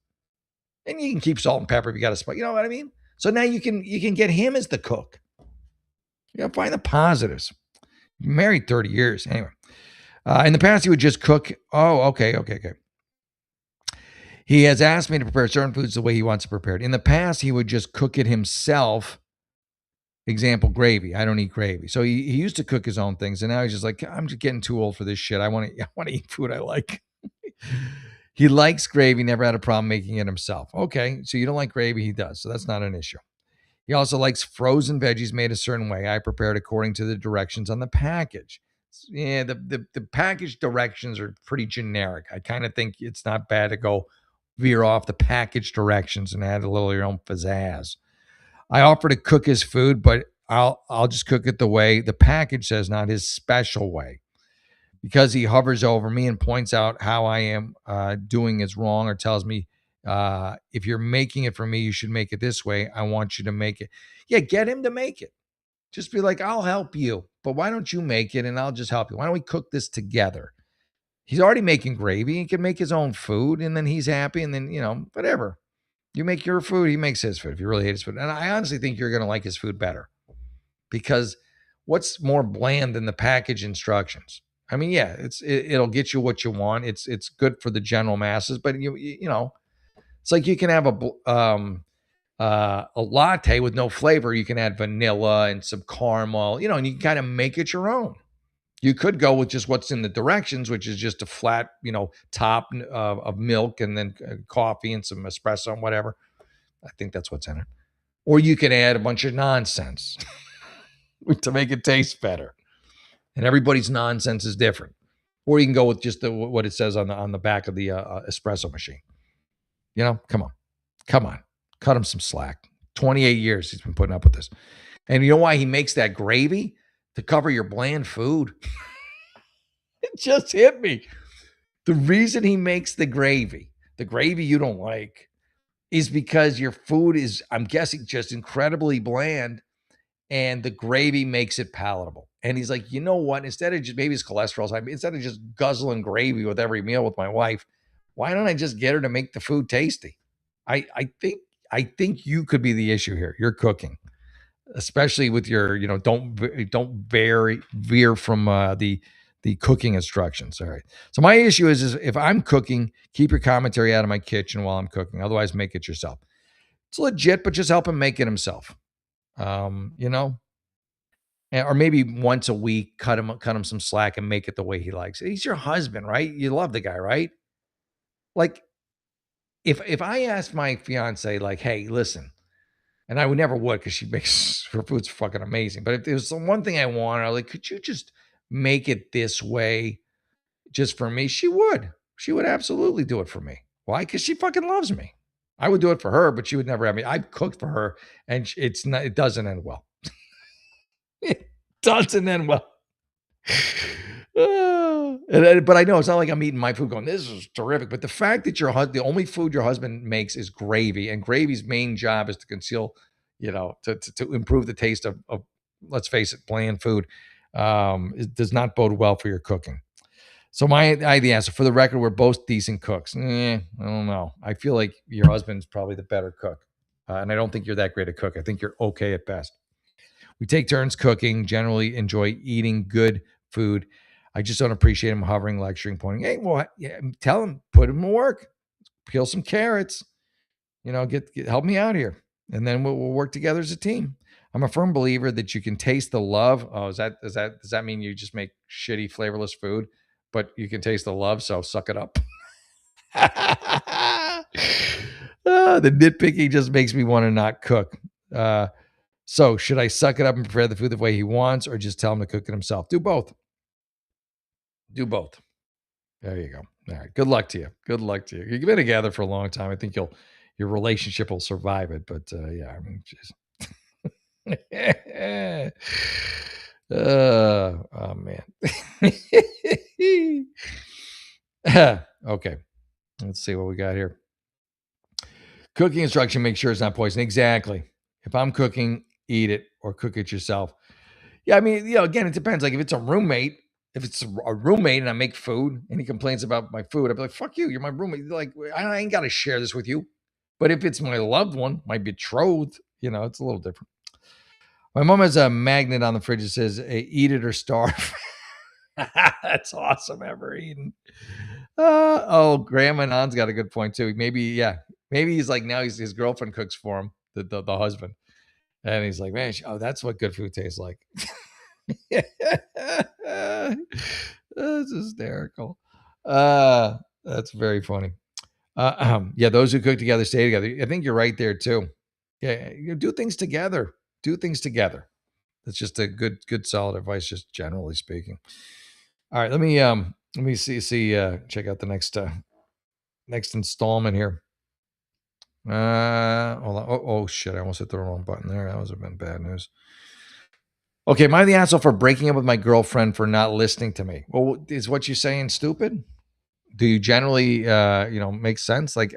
And you can keep salt and pepper if you got a spot. You know what I mean? So now you can get him as the cook. Find the positives. Married 30 years. Anyway, in the past, he would just cook. Oh, okay. He has asked me to prepare certain foods the way he wants it prepared. In the past, he would just cook it himself. Example, gravy. I don't eat gravy. So he used to cook his own things. And now he's just like, I'm just getting too old for this shit. I want to eat food I like. He likes gravy, never had a problem making it himself. Okay, so you don't like gravy, he does. So that's not an issue. He also likes frozen veggies made a certain way. I prepared according to the directions on the package. Yeah, the package directions are pretty generic. I kind of think it's not bad to go veer off the package directions and add a little of your own pizzazz. I offer to cook his food, but I'll just cook it the way the package says, not his special way. Because he hovers over me and points out how I am doing is wrong or tells me, if you're making it for me, you should make it this way. I want you to make it. Yeah, get him to make it. Just be like, I'll help you, but why don't you make it and I'll just help you? Why don't we cook this together? He's already making gravy. He can make his own food and then he's happy and then, whatever. You make your food, he makes his food if you really hate his food. And I honestly think you're going to like his food better because what's more bland than the package instructions? I mean, yeah, it'll get you what you want. It's good for the general masses, but it's like you can have a latte with no flavor. You can add vanilla and some caramel, and you can kind of make it your own. You could go with just what's in the directions, which is just a flat, top of milk and then coffee and some espresso and whatever. I think that's what's in it. Or you can add a bunch of nonsense to make it taste better. And everybody's nonsense is different. Or you can go with just what it says on the back of the espresso machine. Come on. Cut him some slack. 28 years he's been putting up with this. And you know why he makes that gravy? To cover your bland food. It just hit me. The reason he makes the gravy you don't like, is because your food is, I'm guessing, just incredibly bland, and the gravy makes it palatable. And he's like, you know what? Instead of just, maybe his cholesterol's high, instead of just guzzling gravy with every meal with my wife, why don't I just get her to make the food tasty? I think you could be the issue here. You're cooking, especially with your, don't veer from the cooking instructions. All right. So my issue is if I'm cooking, keep your commentary out of my kitchen while I'm cooking. Otherwise, make it yourself. It's legit, but just help him make it himself. You know, or maybe once a week, cut him some slack and make it the way he likes it. He's your husband, right? You love the guy, right? Like if I asked my fiance, like, hey, listen, and I would never would because she makes her food's fucking amazing. But if there's some one thing I want, I like, could you just make it this way just for me? She would. She would absolutely do it for me. Why? Because she fucking loves me. I would do it for her, but she would never have me. I've cooked for her, and it's not. It doesn't end well. It doesn't end well. But I know it's not like I'm eating my food going, this is terrific. But the fact that the only food your husband makes is gravy, and gravy's main job is to conceal, to improve the taste of, let's face it, bland food, it does not bode well for your cooking. So I the answer for the record, we're both decent cooks. I don't know. I feel like your husband's probably the better cook, and I don't think you're that great a cook. I think you're okay at best. We take turns cooking, generally enjoy eating good food. I just don't appreciate him hovering, lecturing, pointing. Hey, well, yeah, tell him, put him to work, peel some carrots, help me out here. And then we'll work together as a team. I'm a firm believer that you can taste the love. Oh, does that mean you just make shitty, flavorless food, but you can taste the love? So suck it up. The nitpicking just makes me want to not cook. So should I suck it up and prepare the food the way he wants, or just tell him to cook it himself? Do both. Do both. There you go. All right. Good luck to you. Good luck to you. You've been together for a long time. I think your relationship will survive it. But yeah, I mean, jeez. Oh man. Okay. Let's see what we got here. Cooking instruction, make sure it's not poison. Exactly. If I'm cooking, eat it or cook it yourself. Yeah, I mean, again, it depends. Like if it's a roommate, and I make food and he complains about my food, I'd be like, fuck you, you're my roommate. Like, I ain't got to share this with you. But if it's my loved one, my betrothed, it's a little different. My mom has a magnet on the fridge that says, eat it or starve. That's awesome. Ever eaten. Grandma Nan's got a good point too. Maybe he's like, now his girlfriend cooks for him, the husband. And he's like, man, that's what good food tastes like. That's hysterical. That's very funny. Yeah, those who cook together stay together. I think you're right there too. Yeah, you do things together. Do things together. That's just a good solid advice, just generally speaking. All right, let me see check out the next installment here. Hold on. Oh shit, I almost hit the wrong button there. That was have been bad news. Okay, am I the asshole for breaking up with my girlfriend for not listening to me? Well, is what you're saying stupid? Do you generally, make sense? Like,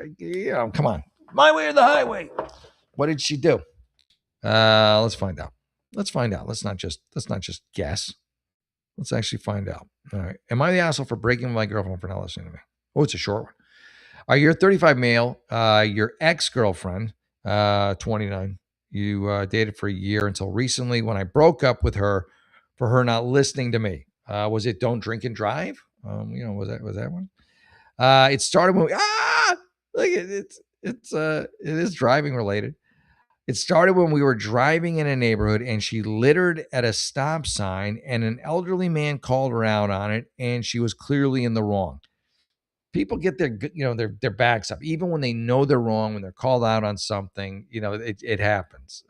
come on, my way or the highway. What did she do? Let's find out. Let's not just guess. Let's actually find out. All right. Am I the asshole for breaking up with my girlfriend for not listening to me? Oh, it's a short one. All right, you're 35 male. Your ex-girlfriend, 29. You dated for a year until recently when I broke up with her for her not listening to me. Was it don't drink and drive? Was that one? It started when it is driving related. It started when we were driving in a neighborhood and she littered at a stop sign and an elderly man called her out on it and she was clearly in the wrong. People get their backs up even when they know they're wrong, when they're called out on something. It happens.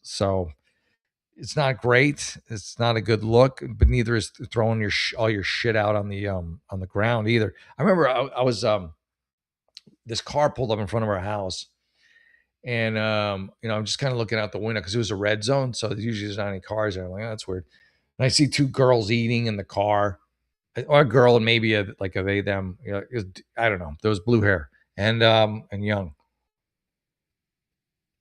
So it's not great. It's not a good look, but neither is throwing all your shit out on the ground either. I remember I was this car pulled up in front of our house, and I'm just kind of looking out the window because it was a red zone, so usually there's not any cars there. I'm like, oh, that's weird. And I see two girls eating in the car, or a girl and maybe a they them. I don't know. There was blue hair and young.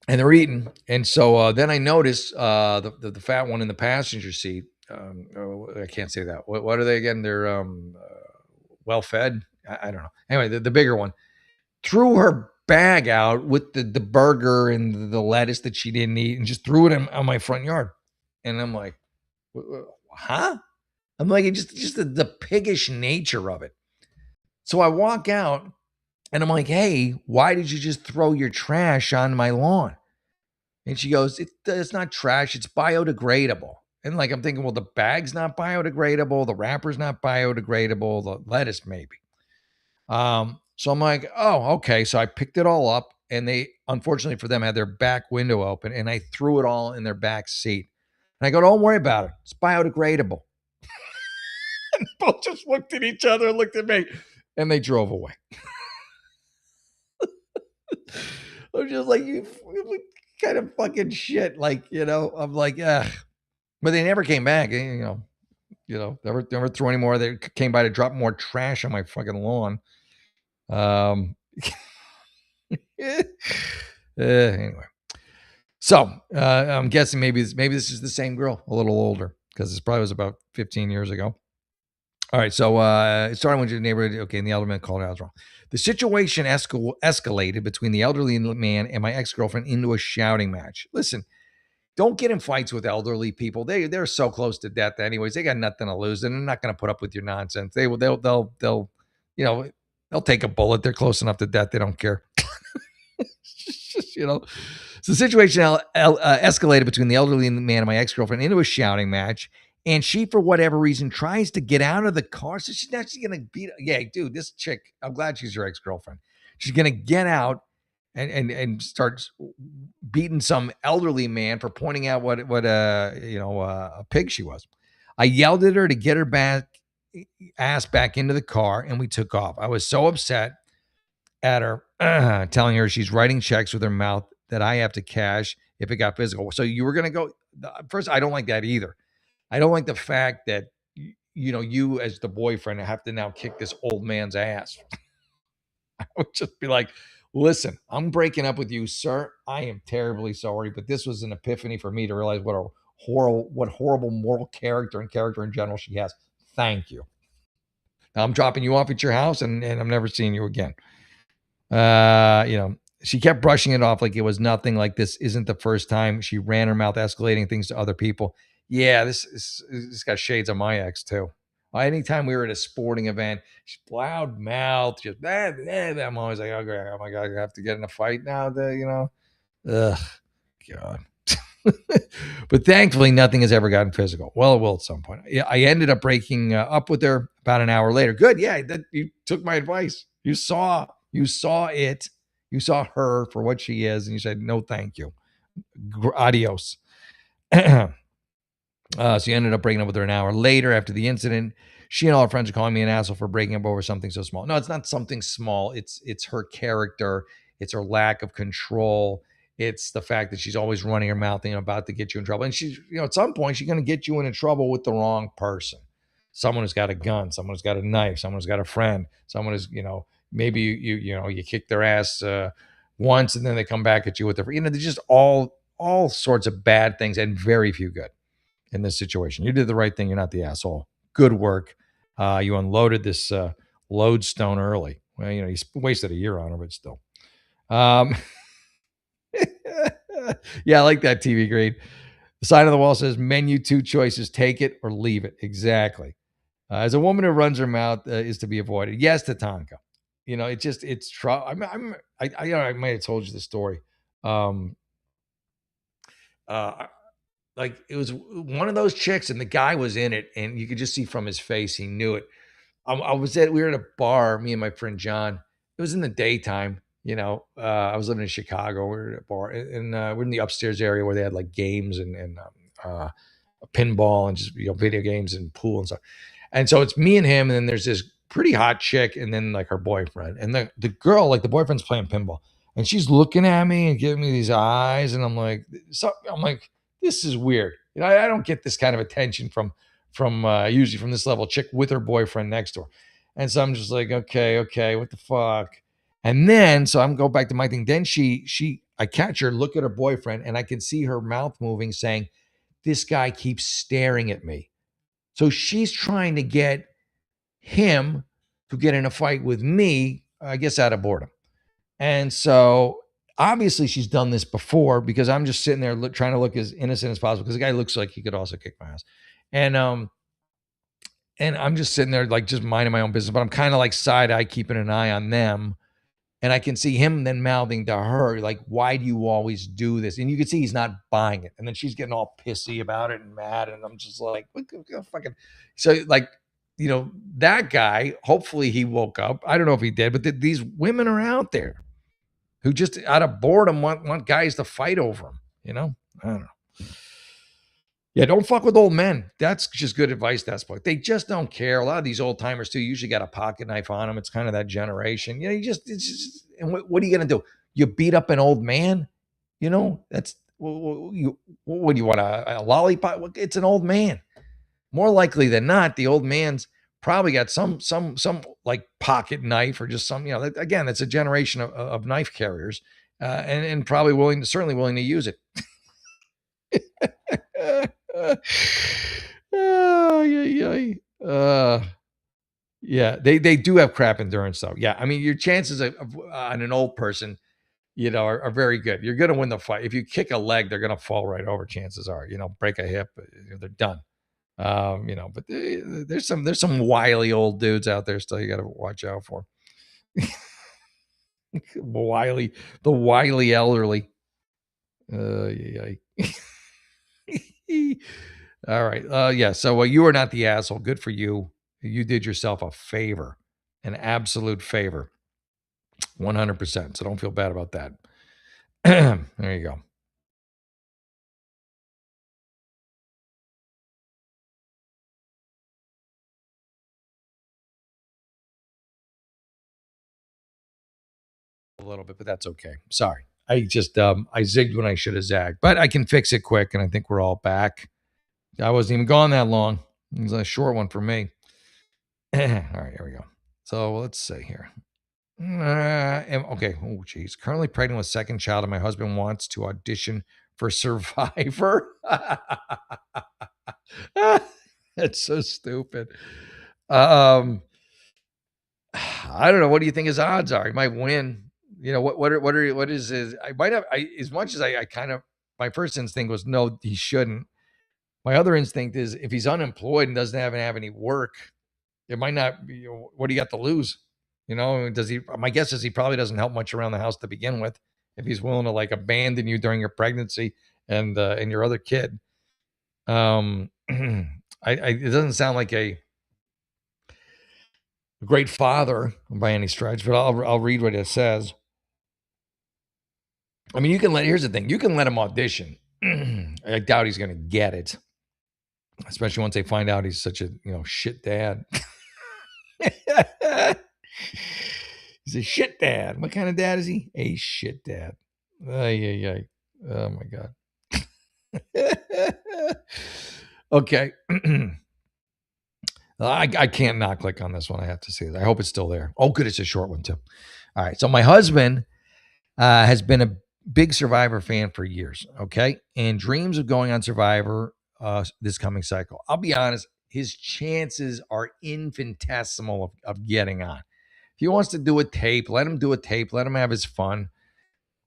And they're eating. And so then I noticed the fat one in the passenger seat. I can't say that. What are they again? They're well fed. I don't know. Anyway, the bigger one threw her bag out with the burger and the lettuce that she didn't eat and just threw it on my front yard. And I'm like, huh? I'm like, just the piggish nature of it. So I walk out And I'm like, hey, why did you just throw your trash on my lawn? And she goes, it's not trash, it's biodegradable. And like, I'm thinking, well, the bag's not biodegradable, the wrapper's not biodegradable, the lettuce maybe. So I'm like, oh, okay. So I picked it all up, and they, unfortunately for them, had their back window open, and I threw it all in their back seat. And I go, don't worry about it. It's biodegradable. Both just looked at each other, looked at me, and they drove away. I'm just like, you kind of fucking shit. Like, I'm like, ugh. But they never came back. Never threw any more. They came by to drop more trash on my fucking lawn. Anyway, so I'm guessing maybe this is the same girl, a little older, because this probably was about 15 years ago. All right, so it started when your neighborhood. Okay, and the elder man called it out wrong. The situation escalated between the elderly man and my ex-girlfriend into a shouting match. Listen, don't get in fights with elderly people. They're so close to death, anyways. They got nothing to lose, and they're not going to put up with your nonsense. You know, they'll take a bullet. They're close enough to death. They don't care. So the situation escalated between the elderly man and my ex-girlfriend into a shouting match. And she, for whatever reason, tries to get out of the car. So she's actually going to beat. Yeah, dude, this chick, I'm glad she's your ex-girlfriend. She's going to get out and start beating some elderly man for pointing out what a pig she was. I yelled at her to get her ass back into the car, and we took off. I was so upset at her, telling her she's writing checks with her mouth that I have to cash if it got physical. So you were going to go first. I don't like that either. I don't like the fact that you as the boyfriend have to now kick this old man's ass. I would just be like, listen, I'm breaking up with you, sir. I am terribly sorry, but this was an epiphany for me to realize what horrible moral character and character in general she has. Thank you. Now I'm dropping you off at your house, and I'm never seeing you again. She kept brushing it off like it was nothing. Like this isn't the first time she ran her mouth, escalating things to other people. Yeah, this got shades of my ex too. Anytime we were at a sporting event, she's loud mouth, just blah, blah, blah. I'm always like, oh my god, I have to get in a fight now. Ugh, God. But thankfully, nothing has ever gotten physical. Well, it will at some point. I ended up breaking up with her about an hour later. Good, yeah, you took my advice. You saw it. You saw her for what she is, and you said, no, thank you. Adios. So you ended up breaking up with her an hour later after the incident. She and all her friends are calling me an asshole for breaking up over something so small. No, it's not something small. It's her character. It's her lack of control. It's the fact that she's always running her mouth and about to get you in trouble. And she's, at some point, she's going to get you into trouble with the wrong person. Someone who's got a gun, someone who's got a knife, someone who's got a friend, someone who's, maybe you kick their ass once and then they come back at you with they're just all sorts of bad things and very few good in this situation. You did the right thing. You're not the asshole. Good work. You unloaded this lodestone early. Well, you wasted a year on her, but still. Yeah, I like that TV grade. The sign on the wall says menu 2 choices, take it or leave it. Exactly. As a woman who runs her mouth is to be avoided. Yes, Tatanka. It's trouble. I might have told you the story. Like it was one of those chicks, and the guy was in it, and you could just see from his face he knew it. We were at a bar, me and my friend John. It was in the daytime. I was living in Chicago. We were at a bar, and we're in the upstairs area where they had like games and pinball and just video games and pool and stuff. And so it's me and him, and then there's this pretty hot chick, and then like her boyfriend, and the girl, like the boyfriend's playing pinball, and she's looking at me and giving me these eyes, and I'm like, this is weird. I don't get this kind of attention from usually from this level chick with her boyfriend next to her, and so I'm just like, okay, what the fuck? And then so I'm go back to my thing. Then I catch her look at her boyfriend, and I can see her mouth moving, saying, "This guy keeps staring at me." So she's trying to get him to get in a fight with me, I guess out of boredom. And so obviously she's done this before because I'm just sitting there trying to look as innocent as possible because the guy looks like he could also kick my ass. And I'm just sitting there like just minding my own business, but I'm kind of like side eye keeping an eye on them. And I can see him then mouthing to her, like, why do you always do this? And you can see he's not buying it. And then she's getting all pissy about it and mad. And I'm just like, what fucking. So, like, that guy, hopefully he woke up. I don't know if he did, but these women are out there who just out of boredom want guys to fight over them. I don't know. Yeah, don't fuck with old men. That's just good advice. That's point. They just don't care. A lot of these old timers too usually got a pocket knife on them. It's kind of that generation. It's just. And what are you gonna do? You beat up an old man? That's what do you want a lollipop? It's an old man. More likely than not, the old man's probably got some like pocket knife or just some. Again, it's a generation of knife carriers, and probably certainly willing to use it. Oh, yeah, they do have crap endurance though. Yeah, I mean your chances of on an old person, are very good. You're going to win the fight. If you kick a leg, they're going to fall right over. Chances are, break a hip, they're done. But there's some wily old dudes out there still you got to watch out for. The wily elderly. Yeah. All right. Yeah. So you are not the asshole. Good for you. You did yourself a favor, an absolute favor, 100%. So don't feel bad about that. There you go. A little bit, but that's okay. Sorry. I just I zigged when I should have zagged, but I can fix it quick, and I think we're all back. I wasn't even gone that long. It was a short one for me. All right, here we go. So let's see here. Okay. Oh, geez. Currently pregnant with second child, and my husband wants to audition for Survivor. That's so stupid. I don't know. What do you think his odds are? He might win. What is his? I might have. As much as I kind of, my first instinct was no, he shouldn't. My other instinct is if he's unemployed and doesn't have any work, it might not be. What do you got to lose? Does he? My guess is he probably doesn't help much around the house to begin with. If he's willing to like abandon you during your pregnancy and your other kid, it doesn't sound like a great father by any stretch. But I'll read what it says. I mean, here's the thing. You can let him audition. I doubt he's going to get it, especially once they find out he's such a, shit dad. He's a shit dad. What kind of dad is he? A shit dad. Ay. Oh my God. Okay. I can't not click on this one. I have to see it. I hope it's still there. Oh, good. It's a short one too. All right. So my husband has been a big Survivor fan for years, okay? And dreams of going on Survivor this coming cycle. I'll be honest, his chances are infinitesimal of getting on. If he wants to do a tape, let him do a tape. Let him have his fun.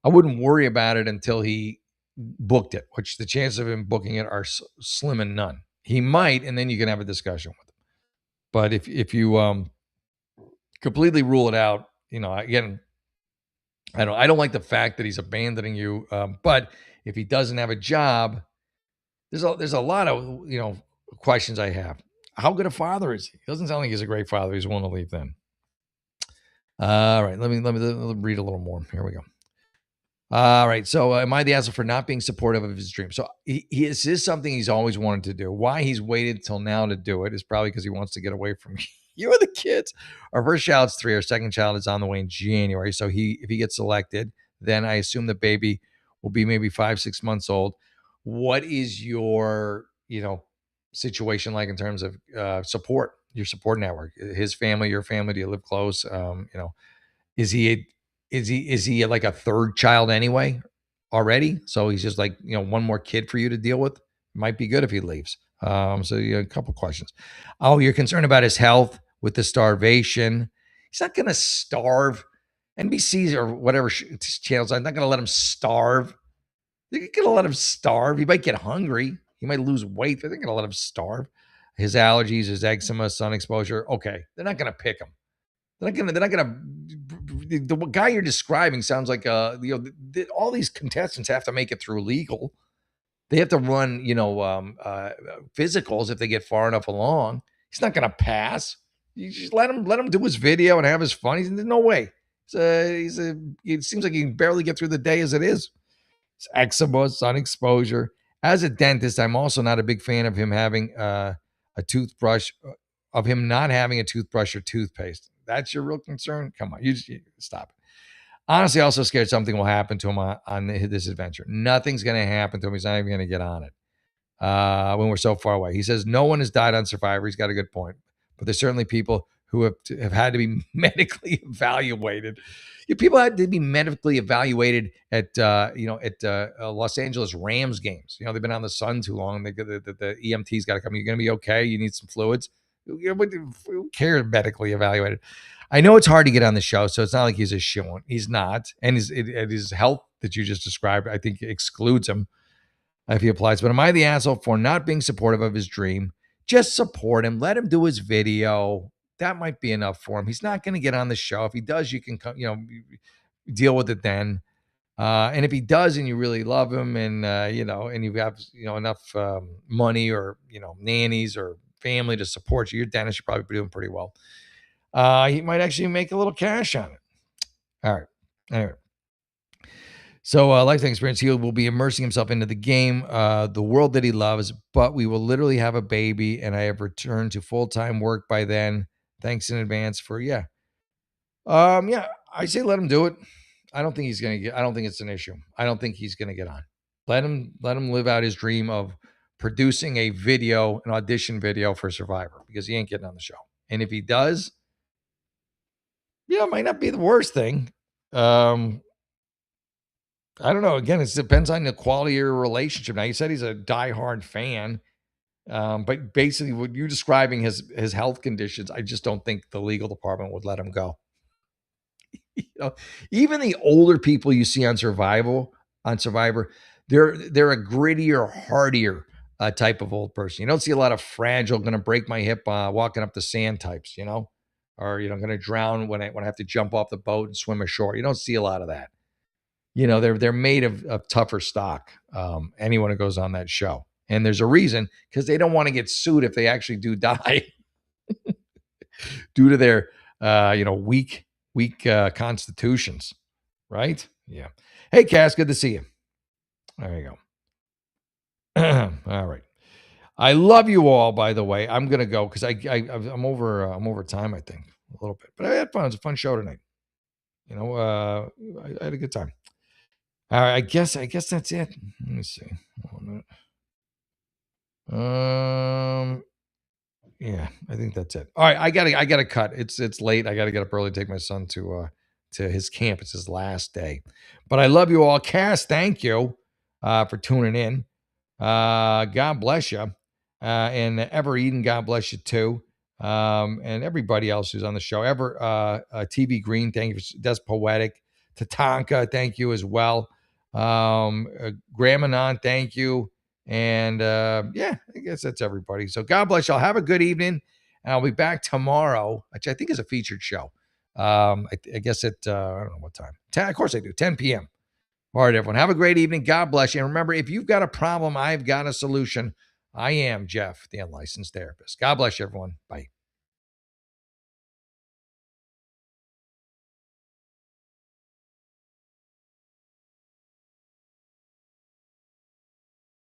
I wouldn't worry about it until he booked it, which the chances of him booking it are slim and none. He might, and then you can have a discussion with him. But if you completely rule it out, again, I don't like the fact that he's abandoning you. But if he doesn't have a job, there's a lot of questions I have. How good a father is he? He doesn't sound like he's a great father. He's willing to leave then. All right, let me read a little more. Here we go. All right, so am I the asshole for not being supportive of his dream? So this is something he's always wanted to do. Why he's waited till now to do it is probably because he wants to get away from you and the kids. Our first child's 3. Our second child is on the way in January. So if he gets selected, then I assume the baby will be maybe 5-6 months old. What is your situation like in terms of support? Your support network, his family, your family. Do you live close? Is he like a third child anyway already? So he's just like, one more kid for you to deal with. Might be good if he leaves. So a couple questions. Oh, you're concerned about his health with the starvation. He's not going to starve. NBC's or whatever channels. I'm not going to let him starve. They're going to let him starve. He might get hungry. He might lose weight. They're not going to let him starve. His allergies, his eczema, sun exposure. Okay, they're not going to pick him. They're not gonna the guy you're describing sounds like all these contestants have to make it through legal. They have to run, physicals if they get far enough along. He's not going to pass. You just let him do his video and have his fun. There's no way. It seems like he can barely get through the day as it is. It's eczema, sun exposure. As a dentist, I'm also not a big fan of him having a toothbrush, of him not having a toothbrush or toothpaste. That's your real concern? Come on, you stop it. Honestly, also scared something will happen to him on this adventure. Nothing's going to happen to him. He's not even going to get on it when we're so far away. He says no one has died on Survivor. He's got a good point. But there's certainly people who have had to be medically evaluated. People had to be medically evaluated at Los Angeles Rams games. They've been on the sun too long. The EMT's got to come. You're going to be okay. You need some fluids. Who cares medically evaluated? I know it's hard to get on the show, so it's not like he's a shit. He's not. And his health that you just described, I think, excludes him if he applies. But am I the asshole for not being supportive of his dream? Just support him. Let him do his video. That might be enough for him. He's not going to get on the show. If he does, you can come, deal with it then. And if he does, and you really love him, and and you have enough money or nannies or family to support you, your dentist should probably be doing pretty well. He might actually make a little cash on it. All right. Anyway. So, lifetime experience, he will be immersing himself into the game, the world that he loves, but we will literally have a baby, and I have returned to full-time work by then. Thanks in advance for, I say let him do it. I don't think it's an issue. I don't think he's going to get on. Let him live out his dream of producing an audition video for Survivor, because he ain't getting on the show. And if he does, it might not be the worst thing. I don't know. Again, it depends on the quality of your relationship. Now, you said he's a diehard fan, but basically what you're describing his health conditions, I just don't think the legal department would let him go. Even the older people you see on Survivor, they're a grittier, hardier type of old person. You don't see a lot of fragile, going to break my hip walking up the sand types, or going to drown when I have to jump off the boat and swim ashore. You don't see a lot of that. They're made of tougher stock. Anyone who goes on that show, and there's a reason, because they don't want to get sued if they actually do die due to their weak constitutions, right? Yeah. Hey, Cass, good to see you. There you go. All right. I love you all. By the way, I'm gonna go because I'm over time. I think a little bit, but I had fun. It was a fun show tonight. I had a good time. All right, I guess that's it. Let me see. Yeah, I think that's it. All right, I gotta cut. It's late. I gotta get up early to take my son to his camp. It's his last day. But I love you all. Cass, thank you for tuning in. God bless you. And Ever Eden, God bless you too. And everybody else who's on the show. TV Green, thank you. Des Poetic. Tatanka, thank you as well. Gramanon, thank you. And I guess that's everybody. So God bless y'all. Have a good evening. And I'll be back tomorrow, which I think is a featured show. I guess at, I don't know what time. 10, of course I do, 10 p.m. All right, everyone. Have a great evening. God bless you. And remember, if you've got a problem, I've got a solution. I am Jeff, the Unlicensed Therapist. God bless you, everyone. Bye.